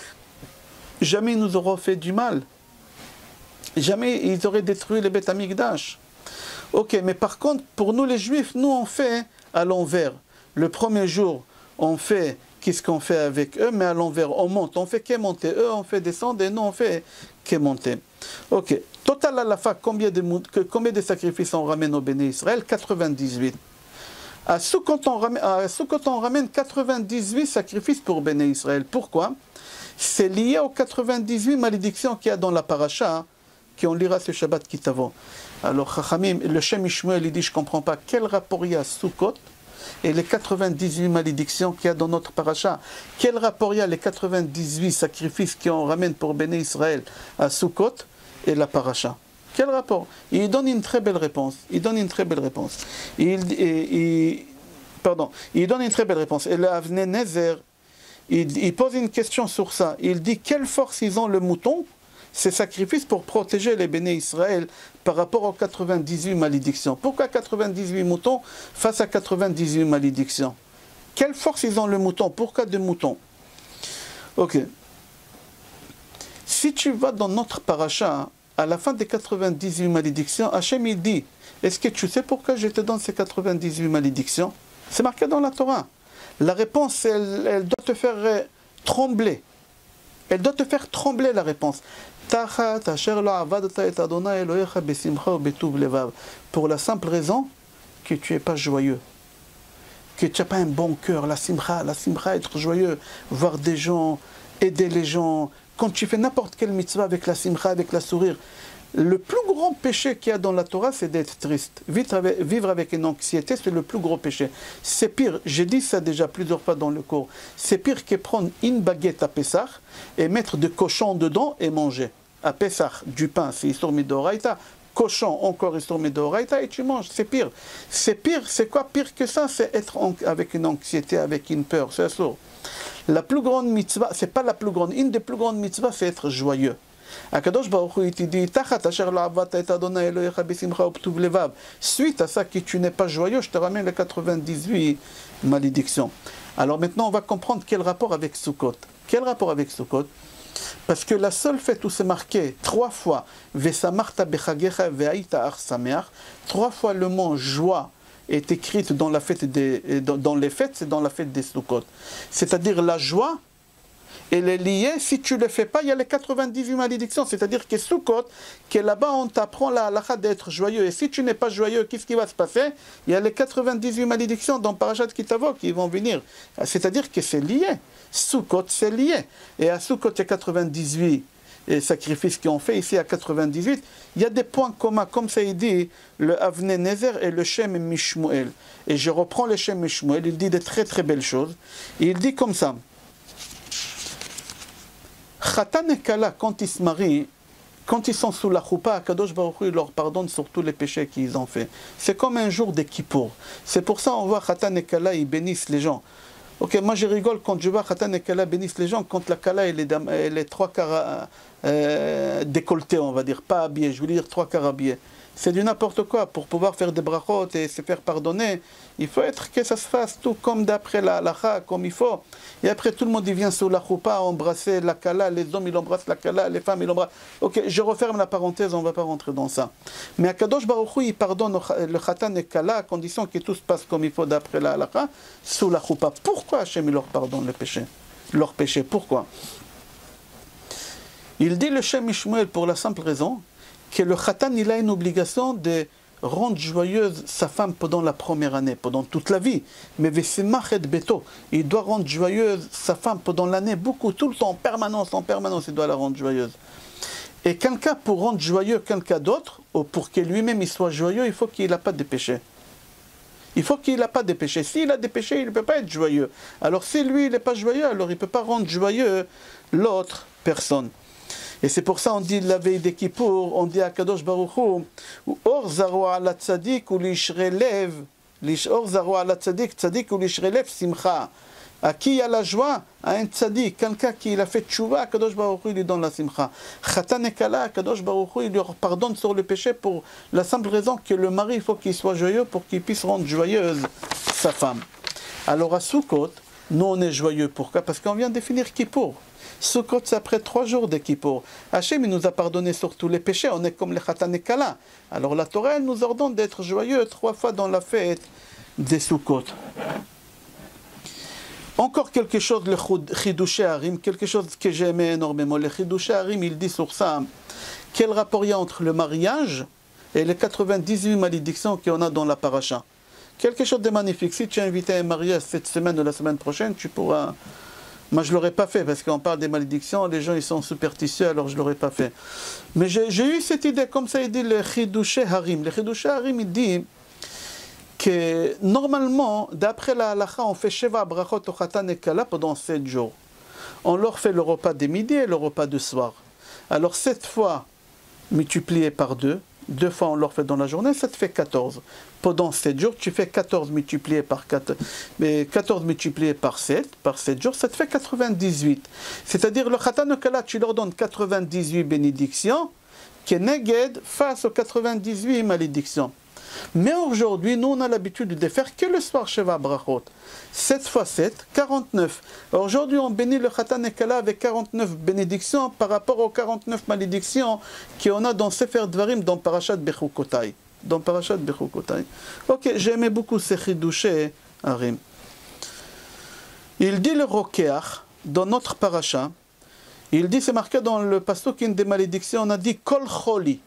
jamais ils nous auront fait du mal. Jamais ils auraient détruit les Beth Amikdash. Ok, mais par contre, pour nous les juifs, nous on fait à l'envers. Le premier jour, on fait, qu'est-ce qu'on fait avec eux, mais à l'envers, on monte. On fait qu'est monter. Eux, on fait descendre et nous, on fait qu'est monter. Ok, total à la fin, combien de sacrifices on ramène au Béné Israël? 98. À Sukkot, on ramène 98 sacrifices pour Béné Israël. Pourquoi? C'est lié aux 98 malédictions qu'il y a dans la paracha, qu'on lira ce Shabbat Kitavo. Alors, Chachamim, le Shem Ishmuel, il dit, je ne comprends pas quel rapport il y a à Sukkot et les 98 malédictions qu'il y a dans notre paracha. Quel rapport il y a les 98 sacrifices qu'on ramène pour Béné Israël à Sukkot et la paracha? Quel rapport? Il donne une très belle réponse. Il donne une très belle réponse. Il donne une très belle réponse. Et le Avnei Nezer, il pose une question sur ça. Il dit, quelle force ils ont le mouton, ces sacrifices pour protéger les Béné Israël par rapport aux 98 malédictions. Pourquoi 98 moutons face à 98 malédictions? Quelle force ils ont le mouton? Pourquoi deux moutons? Ok. Si tu vas dans notre paracha, à la fin des 98 malédictions, Hachem il dit, est-ce que tu sais pourquoi je te donne ces 98 malédictions? C'est marqué dans la Torah. La réponse, elle doit te faire trembler. Elle doit te faire trembler la réponse. Pour la simple raison que tu n'es pas joyeux. Que tu n'as pas un bon cœur. La simcha, être joyeux, voir des gens, aider les gens. Quand tu fais n'importe quelle mitzvah avec la simcha, avec la sourire, le plus grand péché qu'il y a dans la Torah, c'est d'être triste. Vivre avec une anxiété, c'est le plus gros péché. C'est pire, j'ai dit ça déjà plusieurs fois dans le cours, c'est pire que prendre une baguette à Pessah et mettre de cochon dedans et manger. à Pessah du pain, c'est Isur Midoraita, cochon, encore Isur Midoraita, et tu manges, c'est pire. C'est pire, c'est quoi pire que ça? C'est être avec une anxiété, avec une peur, c'est Isur. La plus grande mitzvah, c'est pas la plus grande, une des plus grandes mitzvahs, c'est être joyeux. Akadosh Baruch Hu, il te dit, suite à ça, que tu n'es pas joyeux, je te ramène les 98 malédictions. Alors maintenant, on va comprendre quel rapport avec Sukkot. Quel rapport avec Sukkot? Parce que la seule fête où c'est marqué 3 fois, trois fois le mot joie est écrite dans la fête dans les fêtes, c'est dans la fête des Sukkot. C'est-à-dire la joie, elle est liée, si tu ne le fais pas, il y a les 98 malédictions. C'est-à-dire que Sukkot, que là-bas on t'apprend la halakha d'être joyeux. Et si tu n'es pas joyeux, qu'est-ce qui va se passer? Il y a les 98 malédictions dans Parashat Kitavo qui vont venir. C'est-à-dire que c'est lié. Sukkot, c'est lié. Et à Sukkot, il y a 98 sacrifices qui ont fait. Ici, à 98, il y a des points communs. Comme ça, il dit, le Avnei Nezer et le Shem Mishmuel. Et je reprends le Shem Mishmuel. Il dit de très très belles choses. Il dit comme ça. Khatan et Kala, quand ils se marient, quand ils sont sous la choupa, Kadosh Baruch Hu leur pardonne sur tous les péchés qu'ils ont fait. C'est comme un jour de Kippour. C'est pour ça qu'on voit Khatan et Kala, ils bénissent les gens. Ok, moi je rigole quand je vois Khatan et Kala bénissent les gens, quand la Kala elle est 3 quarts décolletée, on va dire, pas habillée, je veux dire 3 quarts habillée. C'est du n'importe quoi. Pour pouvoir faire des brachot et se faire pardonner, il faut être que ça se fasse tout comme d'après la halakha, comme il faut. Et après tout le monde il vient sous la choupa embrasser la kala, les hommes ils embrassent la kala, les femmes ils embrassent. Ok, je referme la parenthèse, on ne va pas rentrer dans ça. Mais Akadosh Baruch Hu il pardonne le khatan et kala à condition que tout se passe comme il faut d'après la halakha, sous la choupa. Pourquoi Hachem il leur pardonne le péché? Leur péché, pourquoi? Il dit le Shem Mishmuel pour la simple raison que le khatan il a une obligation de rendre joyeuse sa femme pendant la première année, pendant toute la vie. Mais Vesemachet Beto, il doit rendre joyeuse sa femme pendant l'année, beaucoup, tout le temps, en permanence, il doit la rendre joyeuse. Et quelqu'un, pour rendre joyeux quelqu'un d'autre, ou pour que lui-même il soit joyeux, il faut qu'il n'ait pas de péché. Il faut qu'il n'ait pas de péché. S'il a des péchés, il ne peut pas être joyeux. Alors si lui, il n'est pas joyeux, alors il ne peut pas rendre joyeux l'autre personne. Et c'est pour ça on dit la veille des Kippour, on dit à Kadosh Baruch Hu, Or zaroa ala tzadik ou lishrelev, Or zaroa ala tzadik, tzadik ou lishrelev simcha. À qui il y a la joie? À un tzadik, quelqu'un qui a fait tchouva, Kadosh Baruch Hu lui donne la simcha. Khatan et Kala, Kadosh Baruch Hu il leur pardonne sur le péché pour la simple raison que le mari, il faut qu'il soit joyeux pour qu'il puisse rendre joyeuse sa femme. Alors à Sukkot, nous on est joyeux. Pourquoi? Parce qu'on vient de finir Kippour. Sukkot, c'est après 3 jours de Kippour. Hachem, il nous a pardonné sur tous les péchés. On est comme les Khatan et Kala. Alors la Torah, elle nous ordonne d'être joyeux 3 fois dans la fête des Sukkot. Encore quelque chose, le Chidushé Harim, quelque chose que j'aimais énormément. Le Chidushé Harim, il dit sur ça, quel rapport il y a entre le mariage et les 98 malédictions qu'on a dans la paracha. Quelque chose de magnifique. Si tu es invité à un mariage cette semaine ou la semaine prochaine, tu pourras... Moi, je ne l'aurais pas fait, parce qu'on parle des malédictions, les gens ils sont superstitieux, alors je ne l'aurais pas fait. Mais j'ai eu cette idée, comme ça il dit le Chidushé Harim. Le Chidushé Harim, il dit que normalement, d'après la halakha, on fait Sheva Brachot au Khatan et Kala pendant 7 jours. On leur fait le repas de midi et le repas de soir. Alors 7 fois multiplié par 2, 2 fois on leur fait dans la journée, ça te fait 14. Pendant 7 jours, tu fais 14 multiplié par 4, mais 14 multiplié par 7 jours, ça te fait 98. C'est-à-dire le Khatan et Kala, tu leur donnes 98 bénédictions, qui est néged face aux 98 malédictions. Mais aujourd'hui, nous on a l'habitude de faire que le soir Sheva Brachot. 7 fois 7, 49. Aujourd'hui, on bénit le Khatan et Kala avec 49 bénédictions par rapport aux 49 malédictions qu'on a dans Sefer Dvarim, dans Parashat Bechukotai. Dans Parashat Bechukotai. Ok, j'aimais beaucoup ces Chidushé Harim. Il dit le Rokeach, dans notre Parasha, il dit, c'est marqué dans le pasuk des malédictions, on a dit Kol Choli.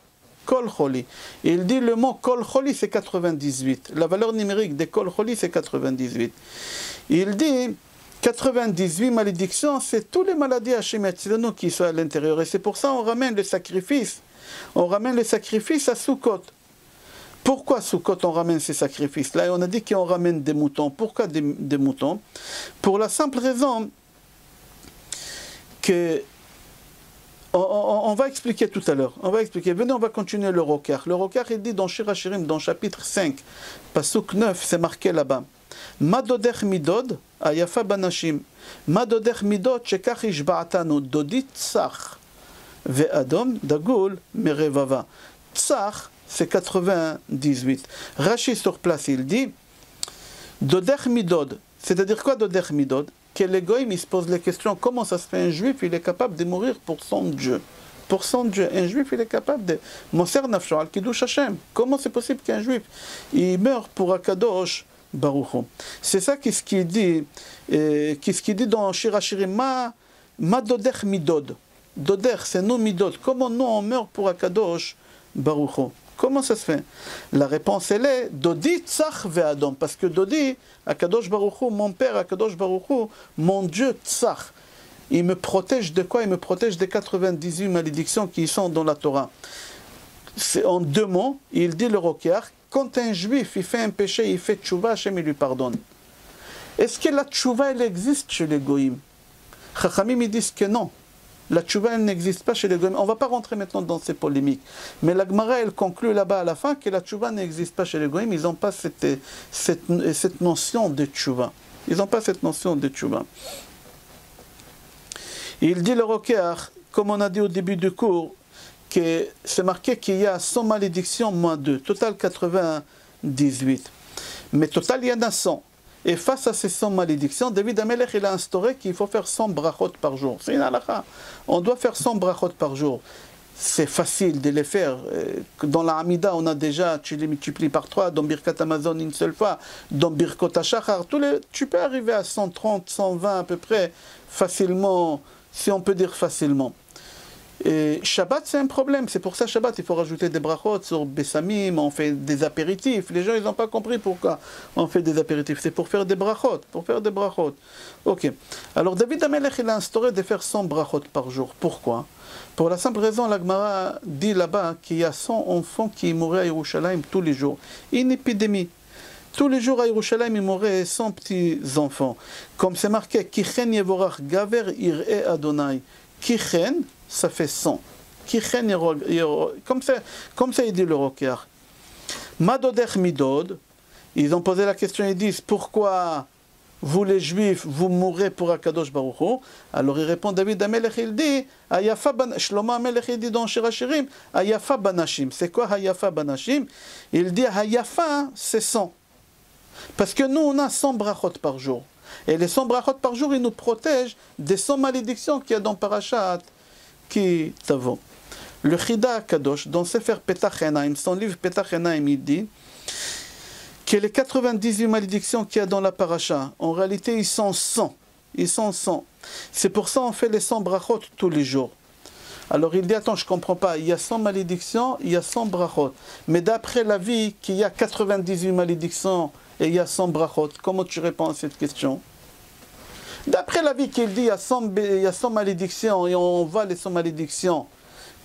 Kol Choli. Il dit le mot Kol Choli, c'est 98. La valeur numérique de Kol Choli, c'est 98. Il dit 98 malédictions, c'est toutes les maladies Hachem Etzilenu qui sont à l'intérieur. Et c'est pour ça qu'on ramène le sacrifice. On ramène le sacrifice à Sukkot. Pourquoi Sukkot on ramène ces sacrifices? Là, on a dit qu'on ramène des moutons. Pourquoi des moutons? Pour la simple raison que On va expliquer tout à l'heure. On va expliquer. Venez, on va continuer le Roker. Le Roker, il dit dans Shir Hashirim, dans chapitre 5, Pasuk 9, c'est marqué là-bas. Madodech midod, ayafa banashim. Madodech midod, shekach ishba'atanu, dodit tzach. Ve'adom, dagul, merevava. Tzach, c'est 98. Rashi sur place, il dit, Dodech midod. C'est-à-dire quoi Dodech midod? Que les goïms, ils se posent les questions, comment ça se fait un juif, il est capable de mourir pour son Dieu. Pour son Dieu. Un juif, il est capable de... Moser nafsho al kiddush Hashem. Comment c'est possible qu'un juif, il meurt pour Akadosh Baruch Hu? C'est ça qu'est-ce qu'il dit, dans Shir Hashirim, ma dodech midod. Dodech, c'est nous midod. Comment nous, on meurt pour Akadosh Baruch Hu? Comment ça se fait? La réponse, elle est Dodi tzach ve'adom. Parce que Dodi, Akadosh Baruch Hu, mon père, Akadosh Baruch Hu, mon Dieu tzach. Il me protège de quoi? Il me protège des 98 malédictions qui sont dans la Torah. C'est en deux mots, il dit le Roker, quand un juif il fait un péché, il fait tchouva, Hashem il lui pardonne. Est-ce que la tchouva, elle existe chez les goïms? Chachamim, ils disent que non. La tchouva, elle n'existe pas chez les goïms. On ne va pas rentrer maintenant dans ces polémiques. Mais la Gemara, elle conclut là-bas à la fin que la tchouva n'existe pas chez les goïms. Ils n'ont pas cette notion de tchouva. Ils n'ont pas cette notion de tchouva. Il dit le Roker, comme on a dit au début du cours, que c'est marqué qu'il y a 100 malédictions moins 2. Total 98. Mais total, il y en a 100. Et face à ces 100 malédictions, David Amelech, il a instauré qu'il faut faire 100 brachot par jour. C'est une halakha. On doit faire 100 brachot par jour. C'est facile de les faire. Dans la Hamida, on a déjà, tu les multiplies par 3, dans Birkat Amazon une seule fois, dans Birkot HaShachar, tu peux arriver à 130, 120 à peu près, facilement, si on peut dire facilement. Et Shabbat, c'est un problème. C'est pour ça, Shabbat, il faut rajouter des brachot sur Bessamim, on fait des apéritifs. Les gens, ils n'ont pas compris pourquoi on fait des apéritifs. C'est pour faire des brachot, Ok. Alors, David Amelech, il a instauré de faire 100 brachot par jour. Pourquoi? Pour la simple raison, la Gemara dit là-bas qu'il y a 100 enfants qui mouraient à Yerushalayim tous les jours. Une épidémie. Tous les jours à Yerushalayim, il mouraient 100 petits-enfants. Comme c'est marqué, Kichen Yevorach Gaver Ir'e Adonai. Kichen, ça fait 100. Kichen, comme ça il dit le Roker. Madodech midod, ils ont posé la question, ils disent, pourquoi vous les Juifs, vous mourrez pour Akadosh Baruch Hu? Alors il répond, David Amelech, il dit, Shlomo Amelech, il dit dans Shir Hashirim, Hayafa banashim. C'est quoi Hayafa banashim? Il dit, Hayafa, c'est 100. Parce que nous, on a 100 brachot par jour. Et les 100 brachot par jour, ils nous protègent des 100 malédictions qu'il y a dans Parashat Ki Tavo. Le Chida Kadosh, dans Sefer Petach Enaim, son livre Petach Enaim, il dit que les 98 malédictions qu'il y a dans la Parasha, en réalité, ils sont 100. Ils sont 100. C'est pour ça qu'on fait les 100 brachot tous les jours. Alors il dit, attends, je ne comprends pas, il y a 100 malédictions, il y a 100 brachot. Mais d'après la vie qu'il y a 98 malédictions et il y a 100 brachot, comment tu réponds à cette question? D'après la vie qu'il dit, il y a 100 malédictions et on voit les 100 malédictions.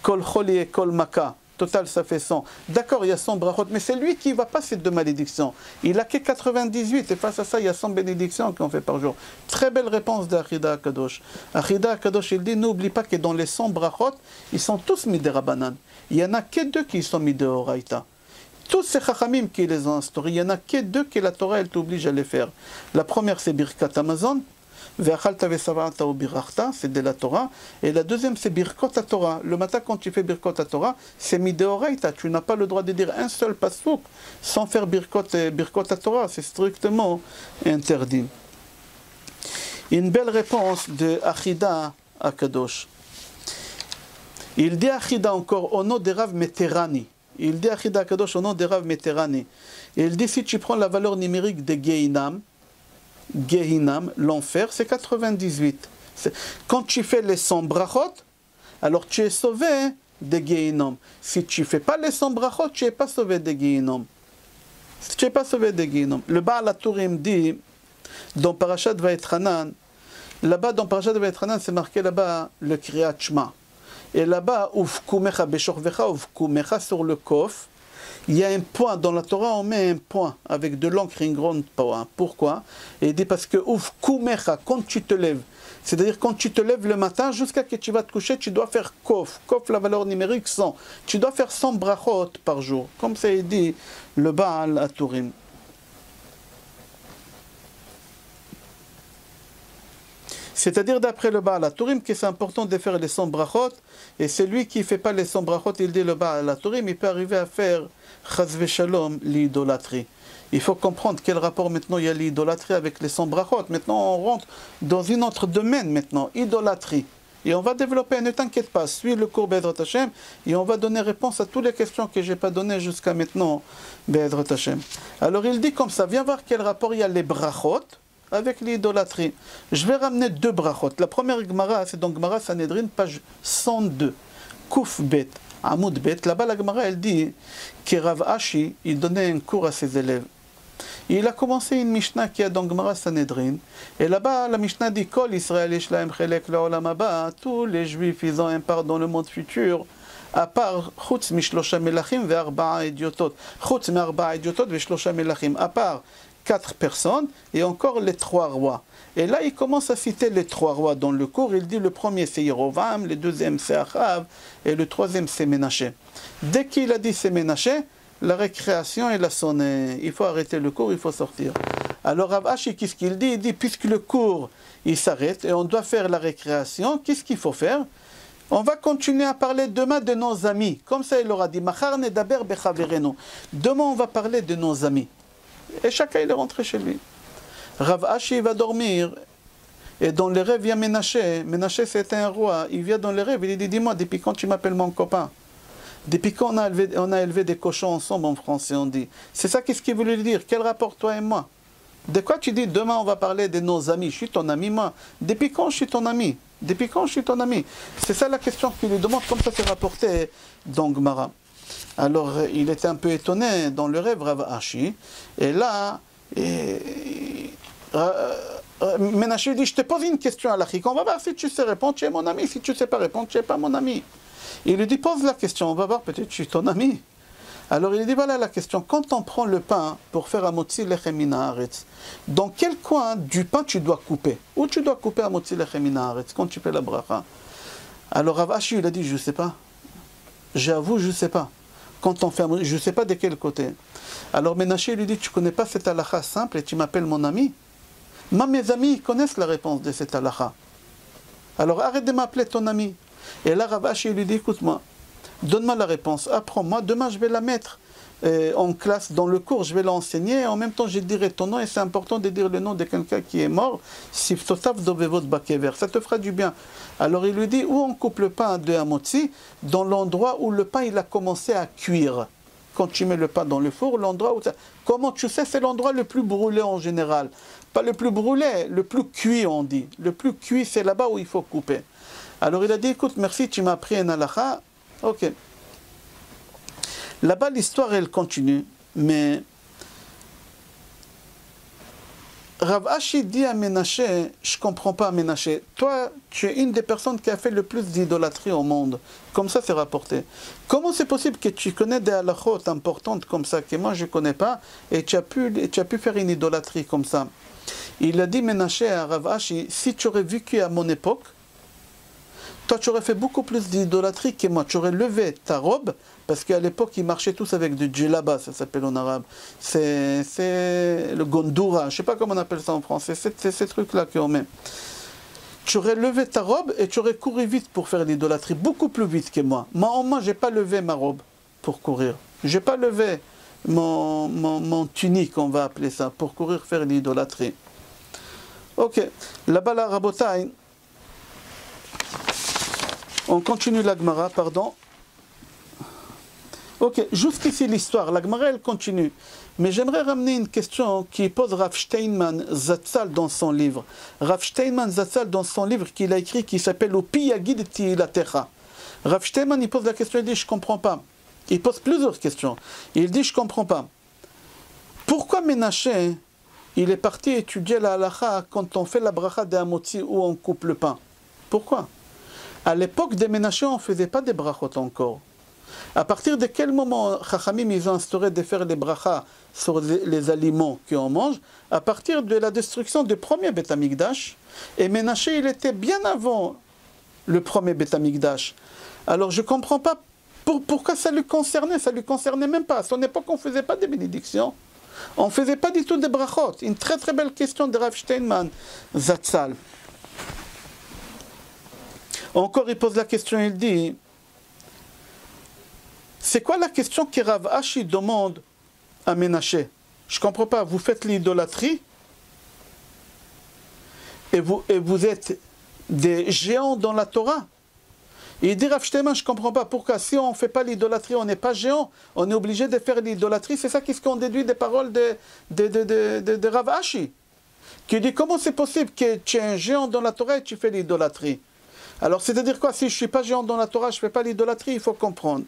Kol choli et kol maka. Total, ça fait 100. D'accord, il y a 100 brachot, mais c'est lui qui ne va pas ces deux malédictions. Il a que 98, et face à ça, il y a 100 bénédictions qu'on fait par jour. Très belle réponse d'Achida Akadosh. Achida Akadosh, il dit, n'oublie pas que dans les 100 brachot, ils sont tous midérabanan. Il n'y en a que deux qui sont midéoraïta. Tous ces chachamim qui les ont instaurés, il n'y en a que deux que la Torah, elle t'oblige à les faire. La première, c'est Birkat Amazon. C'est de la Torah. Et la deuxième, c'est Birkot Torah. Le matin, quand tu fais Birkot Torah, c'est Mideoraita. Tu n'as pas le droit de dire un seul pasuk sans faire Birkot Torah. C'est strictement interdit. Une belle réponse de Achida Akadosh. Il dit Achida encore au nom de Rav Meterani. Il dit Achida Akadosh au nom de Rav Meterani. Il dit si tu prends la valeur numérique de Gehinam, l'enfer, c'est 98. Quand tu fais les 100 brachot, alors tu es sauvé de Gehinam. Si tu ne fais pas les 100 brachot, tu n'es pas sauvé de Gehinam. Tu n'es pas sauvé de Gehinam. Le Baal HaTurim dit, dans Parashat Vayetranan, là-bas dans Parashat Vayetranan, c'est marqué là-bas le Kriyat Shema. Et là-bas, Uvkumecha Beshorvecha, Uvkumecha sur le Kof, Il y a un point, dans la Torah, on met un point avec de l'encre, une grande point. Pourquoi? Et il dit parce que ouf, kumecha, quand tu te lèves, c'est-à-dire quand tu te lèves le matin jusqu'à que tu vas te coucher, tu dois faire kof. Kof, la valeur numérique 100. Tu dois faire 100 brachot par jour. Comme ça il dit le Baal Aturim. C'est-à-dire d'après le Baal Aturim que c'est important de faire les 100 brachot, et celui qui ne fait pas les 100 brachot, il dit le Baal Aturim, il peut arriver à faire chas v'shalom, l'idolâtrie. Il faut comprendre quel rapport maintenant il y a l'idolâtrie avec les 100 brachot. Maintenant on rentre dans un autre domaine maintenant, idolâtrie. Et on va développer, ne t'inquiète pas, suis le cours Be'ezrat Hashem, et on va donner réponse à toutes les questions que je n'ai pas données jusqu'à maintenant, Be'ezrat Hashem. Alors il dit comme ça, viens voir quel rapport il y a les brachot avec l'idolâtrie. Je vais ramener deux brachot. La première Gemara, c'est donc Gemara Sanhedrin, page 102. Kouf Bet, Amoud Bet. Là-bas, la Gemara, elle dit que Rav Ashi, il donnait un cours à ses élèves. Il a commencé une Mishnah qui est dans Gemara Sanhedrin. Et là-bas, la Mishnah dit Kol Israël Ishlaim Chelek Leolam Haba. Tous les Juifs, ils ont un part dans le monde futur. À part Chutz Mishlosha Melachim ve Arba'a Idiotot. Chutz me Arba'a Idiotot ve Shlosha Melachim. À part 4 personnes et encore les 3 rois. Et là, il commence à citer les 3 rois dans le cours. Il dit le premier c'est Yerovam, le deuxième c'est Achav et le troisième c'est Ménaché. Dès qu'il a dit c'est Ménaché, la récréation elle a sonné. Il faut arrêter le cours, il faut sortir. Alors Rav Ashi, qu'est-ce qu'il dit? Il dit puisque le cours il s'arrête et on doit faire la récréation, qu'est-ce qu'il faut faire? On va continuer à parler demain de nos amis. Comme ça il leur a dit Machar nedaber bechaverenu. Demain on va parler de nos amis. Et chacun il est rentré chez lui. Rav Ashi va dormir. Et dans les rêves, il y a Ménaché. Ménaché, c'était un roi. Il vient dans les rêves, il dit, dis-moi, depuis quand tu m'appelles mon copain? Depuis quand on a élevé des cochons ensemble en français, on dit. C'est ça qu'est-ce qu'il voulait dire. Quel rapport, toi et moi? De quoi tu dis, demain on va parler de nos amis? Je suis ton ami, moi. Depuis quand je suis ton ami? Depuis quand je suis ton ami? C'est ça la question qu'il lui demande, comme ça c'est rapporté dans Gemara. Alors, il était un peu étonné dans le rêve, Rav Ashi. Et là, Ménaché dit, je te pose une question à l'Achik. On va voir si tu sais répondre, tu es mon ami. Si tu ne sais pas répondre, tu n'es pas mon ami. Il lui dit, pose la question. On va voir, peut-être tu es ton ami. Alors, il lui dit, voilà la question. Quand on prend le pain pour faire Amotzi Lechem Min Haaretz, dans quel coin du pain tu dois couper? Où tu dois couper Amotzi Lechem Min Haaretz quand tu fais la bracha? Alors, Rav Ashi, il a dit, je ne sais pas. J'avoue, je ne sais pas. Quand on fait, je ne sais pas de quel côté. Alors Ménaché lui dit, tu ne connais pas cette halakha simple et tu m'appelles mon ami? Moi, mes amis connaissent la réponse de cette halakha. Alors arrête de m'appeler ton ami. Et là, Rav Ashi lui dit, écoute-moi, donne-moi la réponse, apprends-moi, demain je vais la mettre en classe, dans le cours, je vais l'enseigner, en même temps je dirai ton nom, et c'est important de dire le nom de quelqu'un qui est mort, ça te fera du bien. Alors il lui dit, où on coupe le pain de Hamotzi? Dans l'endroit où le pain il a commencé à cuire. Quand tu mets le pain dans le four, l'endroit où ça... Comment tu sais? C'est l'endroit le plus brûlé en général. Pas le plus brûlé, le plus cuit on dit. Le plus cuit c'est là-bas où il faut couper. Alors il a dit, écoute, merci, tu m'as appris un halakha. Ok. Là-bas, l'histoire, elle continue, mais Rav Ashi dit à Ménaché, je ne comprends pas Ménaché, toi, tu es une des personnes qui a fait le plus d'idolâtrie au monde. Comme ça, c'est rapporté. Comment c'est possible que tu connais des halakhot importantes comme ça, que moi, je ne connais pas, et tu as pu faire une idolâtrie comme ça? Il a dit, Ménaché, à Rav Ashi, si tu aurais vécu à mon époque, toi, tu aurais fait beaucoup plus d'idolâtrie que moi. Tu aurais levé ta robe, parce qu'à l'époque, ils marchaient tous avec du djellaba, ça s'appelle en arabe. C'est le gondoura, je ne sais pas comment on appelle ça en français, c'est ces trucs-là qu'on met. Tu aurais levé ta robe et tu aurais couru vite pour faire l'idolâtrie, beaucoup plus vite que moi. Moi, je n'ai pas levé ma robe pour courir. Je n'ai pas levé mon tunique, on va appeler ça, pour courir faire l'idolâtrie. Ok, là-bas, la Rabotai. On continue la Gemara, pardon. Ok, jusqu'ici l'histoire, la Gemara elle continue. Mais j'aimerais ramener une question qui pose Rav Steinman Zatzal dans son livre. Rav Steinman Zatzal dans son livre qu'il a écrit qui s'appelle Upi Yagid Tihilatecha. Rav Steinman il pose la question, il dit je ne comprends pas. Il pose plusieurs questions. Il dit je ne comprends pas. Pourquoi Ménaché il est parti étudier la halakha quand on fait la bracha de Hamotzi où on coupe le pain? Pourquoi? À l'époque des Ménaché, on ne faisait pas des brachot encore. À partir de quel moment Chachamim ils ont instauré de faire les brachas sur les aliments qu'on mange? À partir de la destruction du premier Beth Amikdash. Et Ménaché, il était bien avant le premier Beth Amikdash. Alors je ne comprends pas pourquoi ça lui concernait même pas. À son époque, on ne faisait pas de bénédictions. On ne faisait pas du tout de brachot. Une très très belle question de Rav Steinman Zatzal. Encore, il pose la question, il dit, c'est quoi la question que Rav Ashi demande à Ménaché? Je ne comprends pas, vous faites l'idolâtrie et vous êtes des géants dans la Torah. Il dit Rav Steinman, je ne comprends pas pourquoi, si on ne fait pas l'idolâtrie, on n'est pas géant, on est obligé de faire l'idolâtrie. C'est ça qu'est-ce qu'on déduit des paroles de Rav Ashi, qui dit comment c'est possible que tu es un géant dans la Torah et tu fais l'idolâtrie? Alors c'est-à-dire quoi? Si je ne suis pas géant dans la Torah, je ne fais pas l'idolâtrie, il faut comprendre.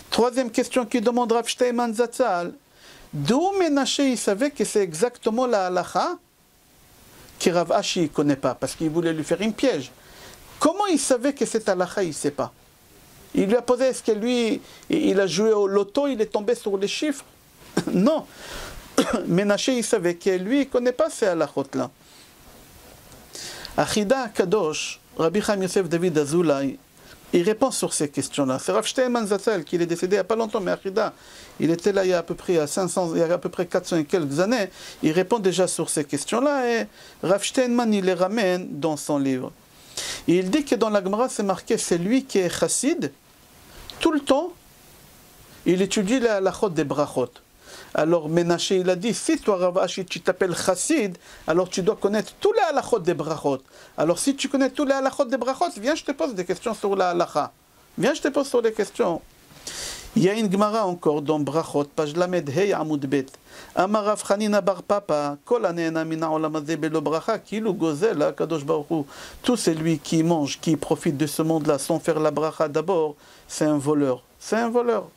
Troisième question qui demande Rav Steinman Zatzal, d'où Ménaché il savait que c'est exactement la halacha que Rav Ashi ne connaît pas, parce qu'il voulait lui faire une piège. Comment il savait que cette halacha, il ne sait pas? Il lui a posé, est-ce que lui, il a joué au loto, il est tombé sur les chiffres? Non. Ménaché, il savait que lui, il ne connaît pas ces halachot-là. Achida Kadosh, Rabbi Chaim Yosef David Azoulay, il répond sur ces questions-là. C'est Rav Steinman Zatzal, qui est décédé il n'y a pas longtemps, mais Achida, il était là il y a à peu près 400 et quelques années. Il répond déjà sur ces questions-là et Rav Steinman, il les ramène dans son livre. Et il dit que dans la Gemara, c'est marqué, c'est lui qui est chassid, tout le temps, il étudie la halachot des brachot. Alors Ménaché, il a dit, si toi Rav Ashi, tu t'appelles chassid, alors tu dois connaître tous les halachot des brachot. Alors si tu connais tous les halachot des brachot, viens, je te pose des questions sur la halacha. Viens, je te pose sur des questions. Il y a une Gemara encore dans Brachot, page Lamed Hey Amud Bet. Amar Rav Chanina bar Papa, Kol hane'ena min ha'olam hazeh belo bracha, kilu gozel ha'kadosh baruch hu. Tout celui qui mange, qui profite de ce monde-là sans faire la bracha d'abord, c'est un voleur. C'est un voleur.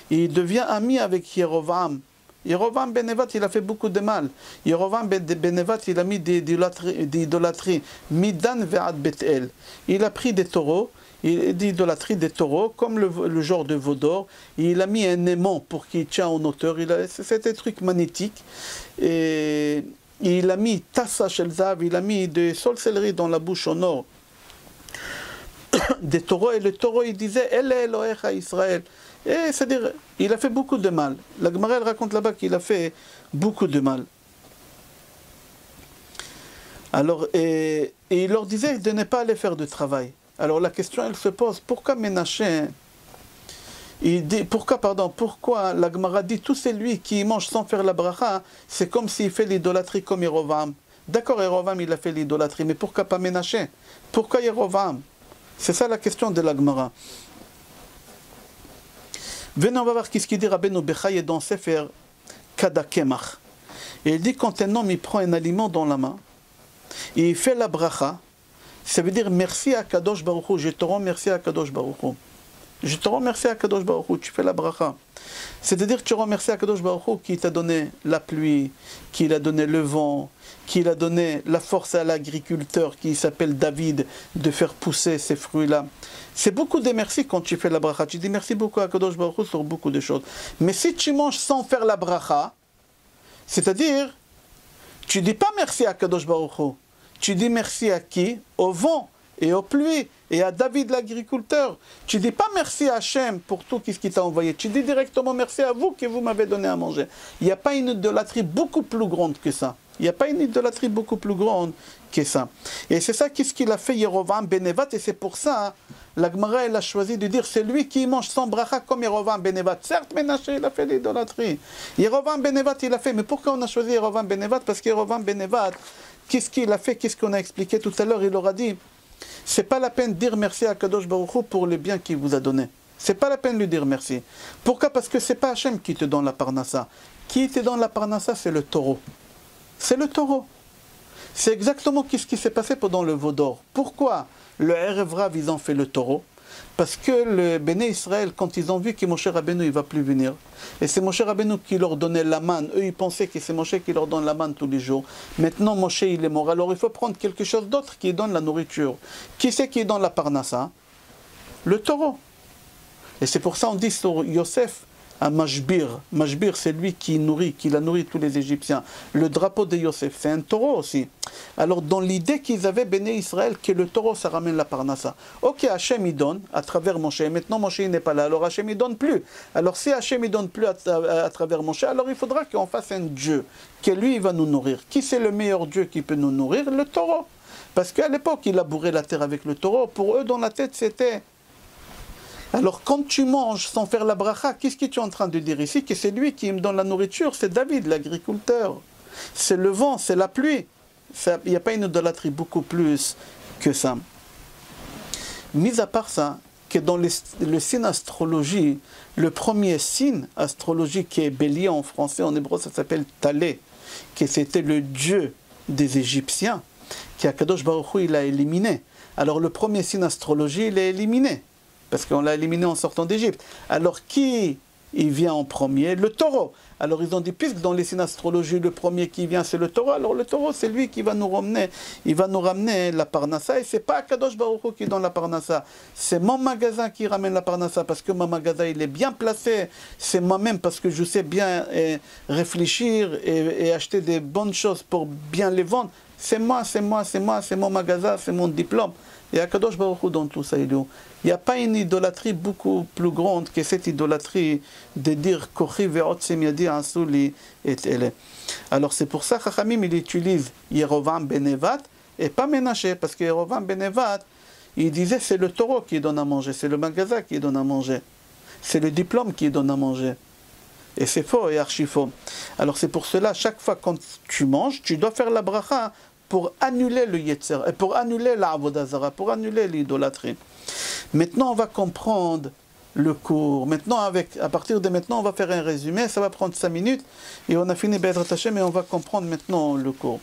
Il devient ami avec Yerovam. Yerovam ben Nevat, il a fait beaucoup de mal. Yerovam ben Nevat, il a mis d'idolâtrie. Midan ve'ad Bethel. Il a pris des taureaux. Il d'idolâtrie des taureaux, comme le genre de veau d'or. Il a mis un aimant pour qu'il tient en hauteur. C'est un truc magnétique. Et il a mis tassa shel zav, il a mis des sorcelleries dans la bouche en or des taureaux. Et le taureau, il disait, Elle Elohecha Israël. Et c'est-à-dire, il a fait beaucoup de mal. La Gemara, elle raconte là-bas qu'il a fait beaucoup de mal. Alors, et il leur disait de ne pas aller faire de travail. Alors la question, elle se pose, pourquoi Ménaché, pourquoi la Gemara dit, tout celui qui mange sans faire la bracha, c'est comme s'il fait l'idolâtrie comme Yerovam. D'accord, Yerovam, il a fait l'idolâtrie, mais pourquoi pas Ménaché? Pourquoi Yerovam? C'est ça la question de la Gemara. Venez, on va voir qu'est-ce qu'il dit Rabbeinu Bechaye dans Sefer Kadakemach. Et il dit, quand un homme il prend un aliment dans la main, et il fait la bracha, ça veut dire merci à Kadosh Baruch Hu, je te remercie à Kadosh Baruch Hu. Je te remercie à Kadosh Baruch Hu, tu fais la bracha. C'est-à-dire que tu remercies à Kadosh Baruch Hu qui t'a donné la pluie, qui a donné le vent, qui a donné la force à l'agriculteur qui s'appelle David de faire pousser ces fruits-là. C'est beaucoup de merci quand tu fais la bracha. Tu dis merci beaucoup à Kadosh Baruch Hu sur beaucoup de choses. Mais si tu manges sans faire la bracha, c'est-à-dire, tu dis pas merci à Kadosh Baruch Hu. Tu dis merci à qui? Au vent et aux pluies et à David l'agriculteur. Tu dis pas merci à Hachem pour tout ce qu'il t'a envoyé. Tu dis directement merci à vous que vous m'avez donné à manger. Il n'y a pas une idolâtrie beaucoup plus grande que ça. Il n'y a pas une idolâtrie beaucoup plus grande que ça. Et c'est ça qu'est-ce qu'il a fait Yerovam ben Nevat. Et c'est pour ça la Gemara elle a choisi de dire c'est lui qui mange sans bracha comme Yerovam ben Nevat. Certes, Ménaché il a fait l'idolâtrie. Yerovam ben Nevat il a fait. Mais pourquoi on a choisi Yerovam ben Nevat? Parce que Yerovam ben Nevat, qu'est-ce qu'il a fait? Qu'est-ce qu'on a expliqué tout à l'heure? Il leur a dit, c'est pas la peine de dire merci à Kadosh Baruch Hu pour le bien qu'il vous a donné. C'est pas la peine de lui dire merci. Pourquoi? Parce que c'est pas Hachem qui te donne la parnassa. Qui te donne la parnassa, c'est le taureau. C'est le taureau. C'est exactement ce qui s'est passé pendant le veau d'or. Pourquoi le Erev Rav, ils ont fait le taureau? Parce que le Béné Israël, quand ils ont vu que Moshe Rabbeinu, il ne va plus venir, et c'est Moshe Rabbeinu qui leur donnait la manne, eux ils pensaient que c'est Moshe qui leur donne la manne tous les jours. Maintenant Moshe il est mort, alors il faut prendre quelque chose d'autre qui donne la nourriture. Qui c'est qui donne la parnassa? Le taureau. Et c'est pour ça qu'on dit sur Yosef, un Mashbir. Mashbir, c'est lui qui nourrit, qui a nourri tous les Égyptiens. Le drapeau de Yosef, c'est un taureau aussi. Alors, dans l'idée qu'ils avaient, Béné Israël, que le taureau, ça ramène la parnassa. Ok, Hachem, il donne à travers Moshe. Maintenant, Moshe, il n'est pas là. Alors, Hachem, il donne plus. Alors, si Hachem, il donne plus à travers Moshe, alors il faudra qu'on fasse un Dieu, que lui, il va nous nourrir. Qui c'est le meilleur Dieu qui peut nous nourrir? Le taureau. Parce qu'à l'époque, il a bourré la terre avec le taureau. Pour eux, dans la tête, c'était... Alors, quand tu manges sans faire la bracha, qu'est-ce que tu es en train de dire ici? Que c'est lui qui me donne la nourriture, c'est David, l'agriculteur. C'est le vent, c'est la pluie. Il n'y a pas une idolâtrie beaucoup plus que ça. Mis à part ça, que dans le signe astrologie, le premier signe astrologique qui est bélier en français, en hébreu, ça s'appelle Talé, que c'était le dieu des Égyptiens, qu'Akadosh Baruch Hu, il a éliminé. Alors, le premier signe astrologie, il est éliminé. Parce qu'on l'a éliminé en sortant d'Égypte. Alors qui il vient en premier? Le taureau. Alors ils ont dit, puisque dans les signes astrologie, le premier qui vient c'est le taureau, alors le taureau c'est lui qui va nous ramener, il va nous ramener la parnassa, et c'est pas Akadosh Baruch Hu qui donne la parnassa, c'est mon magasin qui ramène la parnassa, parce que mon magasin il est bien placé, c'est moi-même parce que je sais bien réfléchir et acheter des bonnes choses pour bien les vendre, c'est moi, c'est mon magasin, c'est mon diplôme. Et Akadosh Baruch Hu dans tout ça, il n'y a pas une idolâtrie beaucoup plus grande que cette idolâtrie de dire Kochi ve'otzem yadi asu li et ele. Alors c'est pour ça que Chachamim il utilise Yerovam ben Nevat et pas Ménaché, parce que Yerovam ben Nevat, il disait c'est le taureau qui donne à manger, c'est le magasin qui donne à manger, c'est le diplôme qui donne à manger. Et c'est faux et archi faux. Alors c'est pour cela, chaque fois quand tu manges, tu dois faire la bracha pour annuler le Yetzer, et pour annuler la Avodah Zara, pour annuler l'idolâtrie. Maintenant, on va comprendre le cours. Maintenant, à partir de maintenant, on va faire un résumé. Ça va prendre 5 minutes. Et on a fini Be'ezrat Hashem, et on va comprendre maintenant le cours.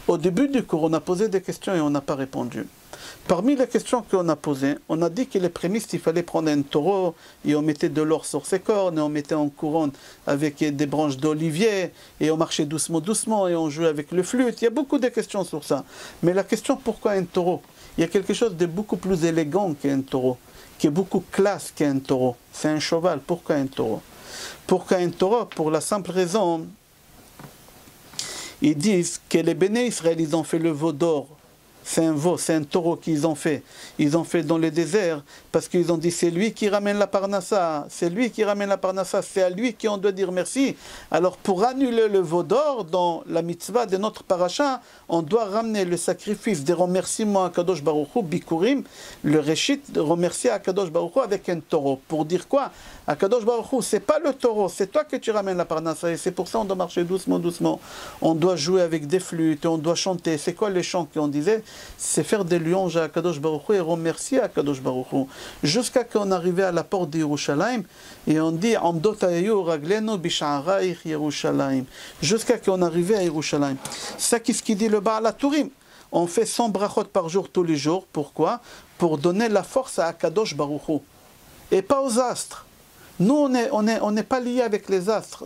Au début du cours, on a posé des questions et on n'a pas répondu. Parmi les questions qu'on a posées, on a dit que les prémices, il fallait prendre un taureau et on mettait de l'or sur ses cornes et on mettait en couronne avec des branches d'olivier et on marchait doucement et on jouait avec le flûte. Il y a beaucoup de questions sur ça. Mais la question pourquoi un taureau? Il y a quelque chose de beaucoup plus élégant qu'un taureau, qui est beaucoup classe qu'un taureau. C'est un cheval. Pourquoi un taureau? Pourquoi un taureau? Pour la simple raison, ils disent que les Béné Israël, ils ont fait le veau d'or. C'est un veau, c'est un taureau qu'ils ont fait. Ils ont fait dans le désert parce qu'ils ont dit c'est lui qui ramène la parnassa. C'est lui qui ramène la parnassa. C'est à lui qu'on doit dire merci. Alors pour annuler le veau d'or dans la mitzvah de notre paracha, on doit ramener le sacrifice des remerciements à Kadosh Baruch Hu, Bikurim, le réchit, de remercier à Kadosh Baruch Hu avec un taureau. Pour dire quoi? À Kadosh Baruch Hu, c'est pas le taureau, c'est toi que tu ramènes la parnassa. Et c'est pour ça qu'on doit marcher doucement. On doit jouer avec des flûtes, on doit chanter. C'est quoi les chants qu'on disait? C'est faire des louanges à Akadosh Baruch Hu et remercier Akadosh Baruch Hu. Jusqu'à qu'on arrivait à la porte de Yerushalayim et on dit Amdot hayu raglenu bisha'araich Yerushalayim. Jusqu'à qu'on arrivait à Yerushalayim. Ça, qu'est-ce qu'il dit le Baal HaTurim? On fait 100 brachot par jour tous les jours. Pourquoi? Pour donner la force à Akadosh Baruch Hu. Et pas aux astres. Nous, on n'est pas liés avec les astres.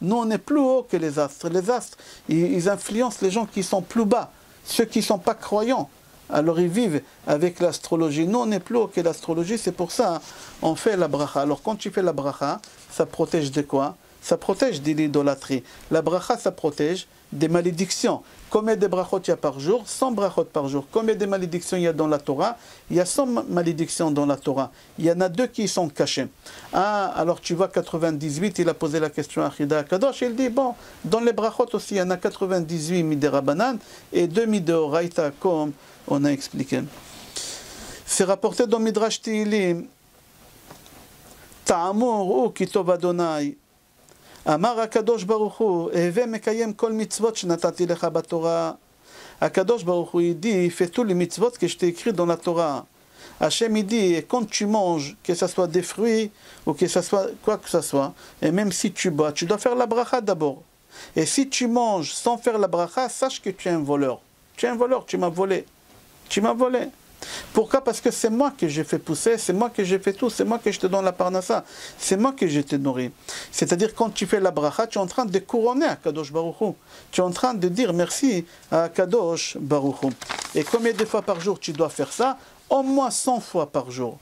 Nous, on est plus haut que les astres. Les astres, ils influencent les gens qui sont plus bas, ceux qui ne sont pas croyants. Alors, ils vivent avec l'astrologie. Nous, on est plus haut que l'astrologie. C'est pour ça on fait la bracha. Alors, quand tu fais la bracha, ça protège de quoi? Ça protège de l'idolâtrie. La bracha, ça protège des malédictions. Combien de brachot il y a par jour? 100 brachot par jour. Combien de malédictions il y a dans la Torah? Il y a 100 malédictions dans la Torah. Il y en a 2 qui sont cachées. Ah, alors tu vois 98, il a posé la question à Chida Kadosh, il dit, bon, dans les brachot aussi, il y en a 98 midérabanan et 2 midéoraita, comme on a expliqué. C'est rapporté dans Midrash Tehillim, Ta'amur ou kitov Adonai, אמר הקדוש ברוך הוא, הווה מקיים כל מצוות שנתתי לך בתורה. הקדוש ברוך הוא dit, fais tous les mitzvot que je t'ai écrit dans la Torah. Hachem il dit, quand tu manges, que ce soit des fruits ou que ce soit quoi que ce soit, et même si tu bois, tu dois faire la bracha d'abord. Et si tu manges sans faire la bracha, sache que tu es un voleur. Tu es un voleur, tu m'as volé. Tu m'as volé. Pourquoi? Parce que c'est moi que j'ai fait pousser, c'est moi que j'ai fait tout, c'est moi que je te donne la parnassa, c'est moi que je te nourris. C'est-à-dire quand tu fais la bracha, tu es en train de couronner à Kadosh Baruch Hu. Tu es en train de dire merci à Kadosh Baruch Hu. Et combien de fois par jour tu dois faire ça? Au moins 100 fois par jour.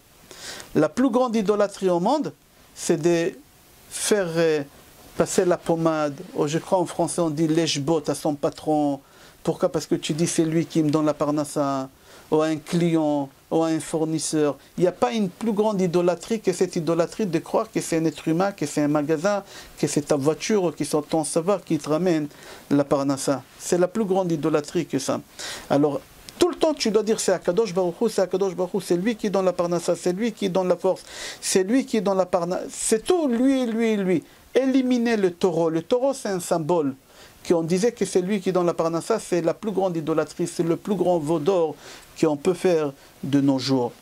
La plus grande idolâtrie au monde, c'est de faire passer la pommade, ou je crois en français on dit lèche-bot à son patron. Pourquoi? Parce que tu dis c'est lui qui me donne la parnassa, ou à un client, ou à un fournisseur. Il n'y a pas une plus grande idolâtrie que cette idolâtrie de croire que c'est un être humain, que c'est un magasin, que c'est ta voiture, ou que c'est ton savoir qui te ramène la parnassa. C'est la plus grande idolâtrie que ça. Alors, tout le temps, tu dois dire c'est Akadosh Baruch Hu, c'est Akadosh Baruch Hu, c'est lui qui donne la parnassa, c'est lui qui donne la force, c'est lui qui donne la parnassa, c'est tout, lui, lui, lui. Éliminer le taureau. Le taureau, c'est un symbole. On disait que c'est lui qui donne la parnassa, c'est la plus grande idolâtrie, c'est le plus grand veau d'or qu'on peut faire de nos jours.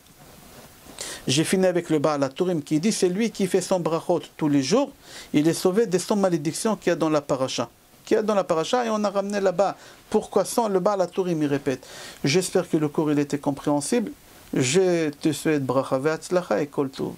J'ai fini avec le Baal HaTurim qui dit c'est lui qui fait son brachot tous les jours, il est sauvé de son malédiction qu'il y a dans la paracha. Et on a ramené là-bas. Pourquoi sans le Baal HaTurim, il répète. J'espère que le cours il était compréhensible. Je te souhaite bracha ve'atzlacha et kol tov.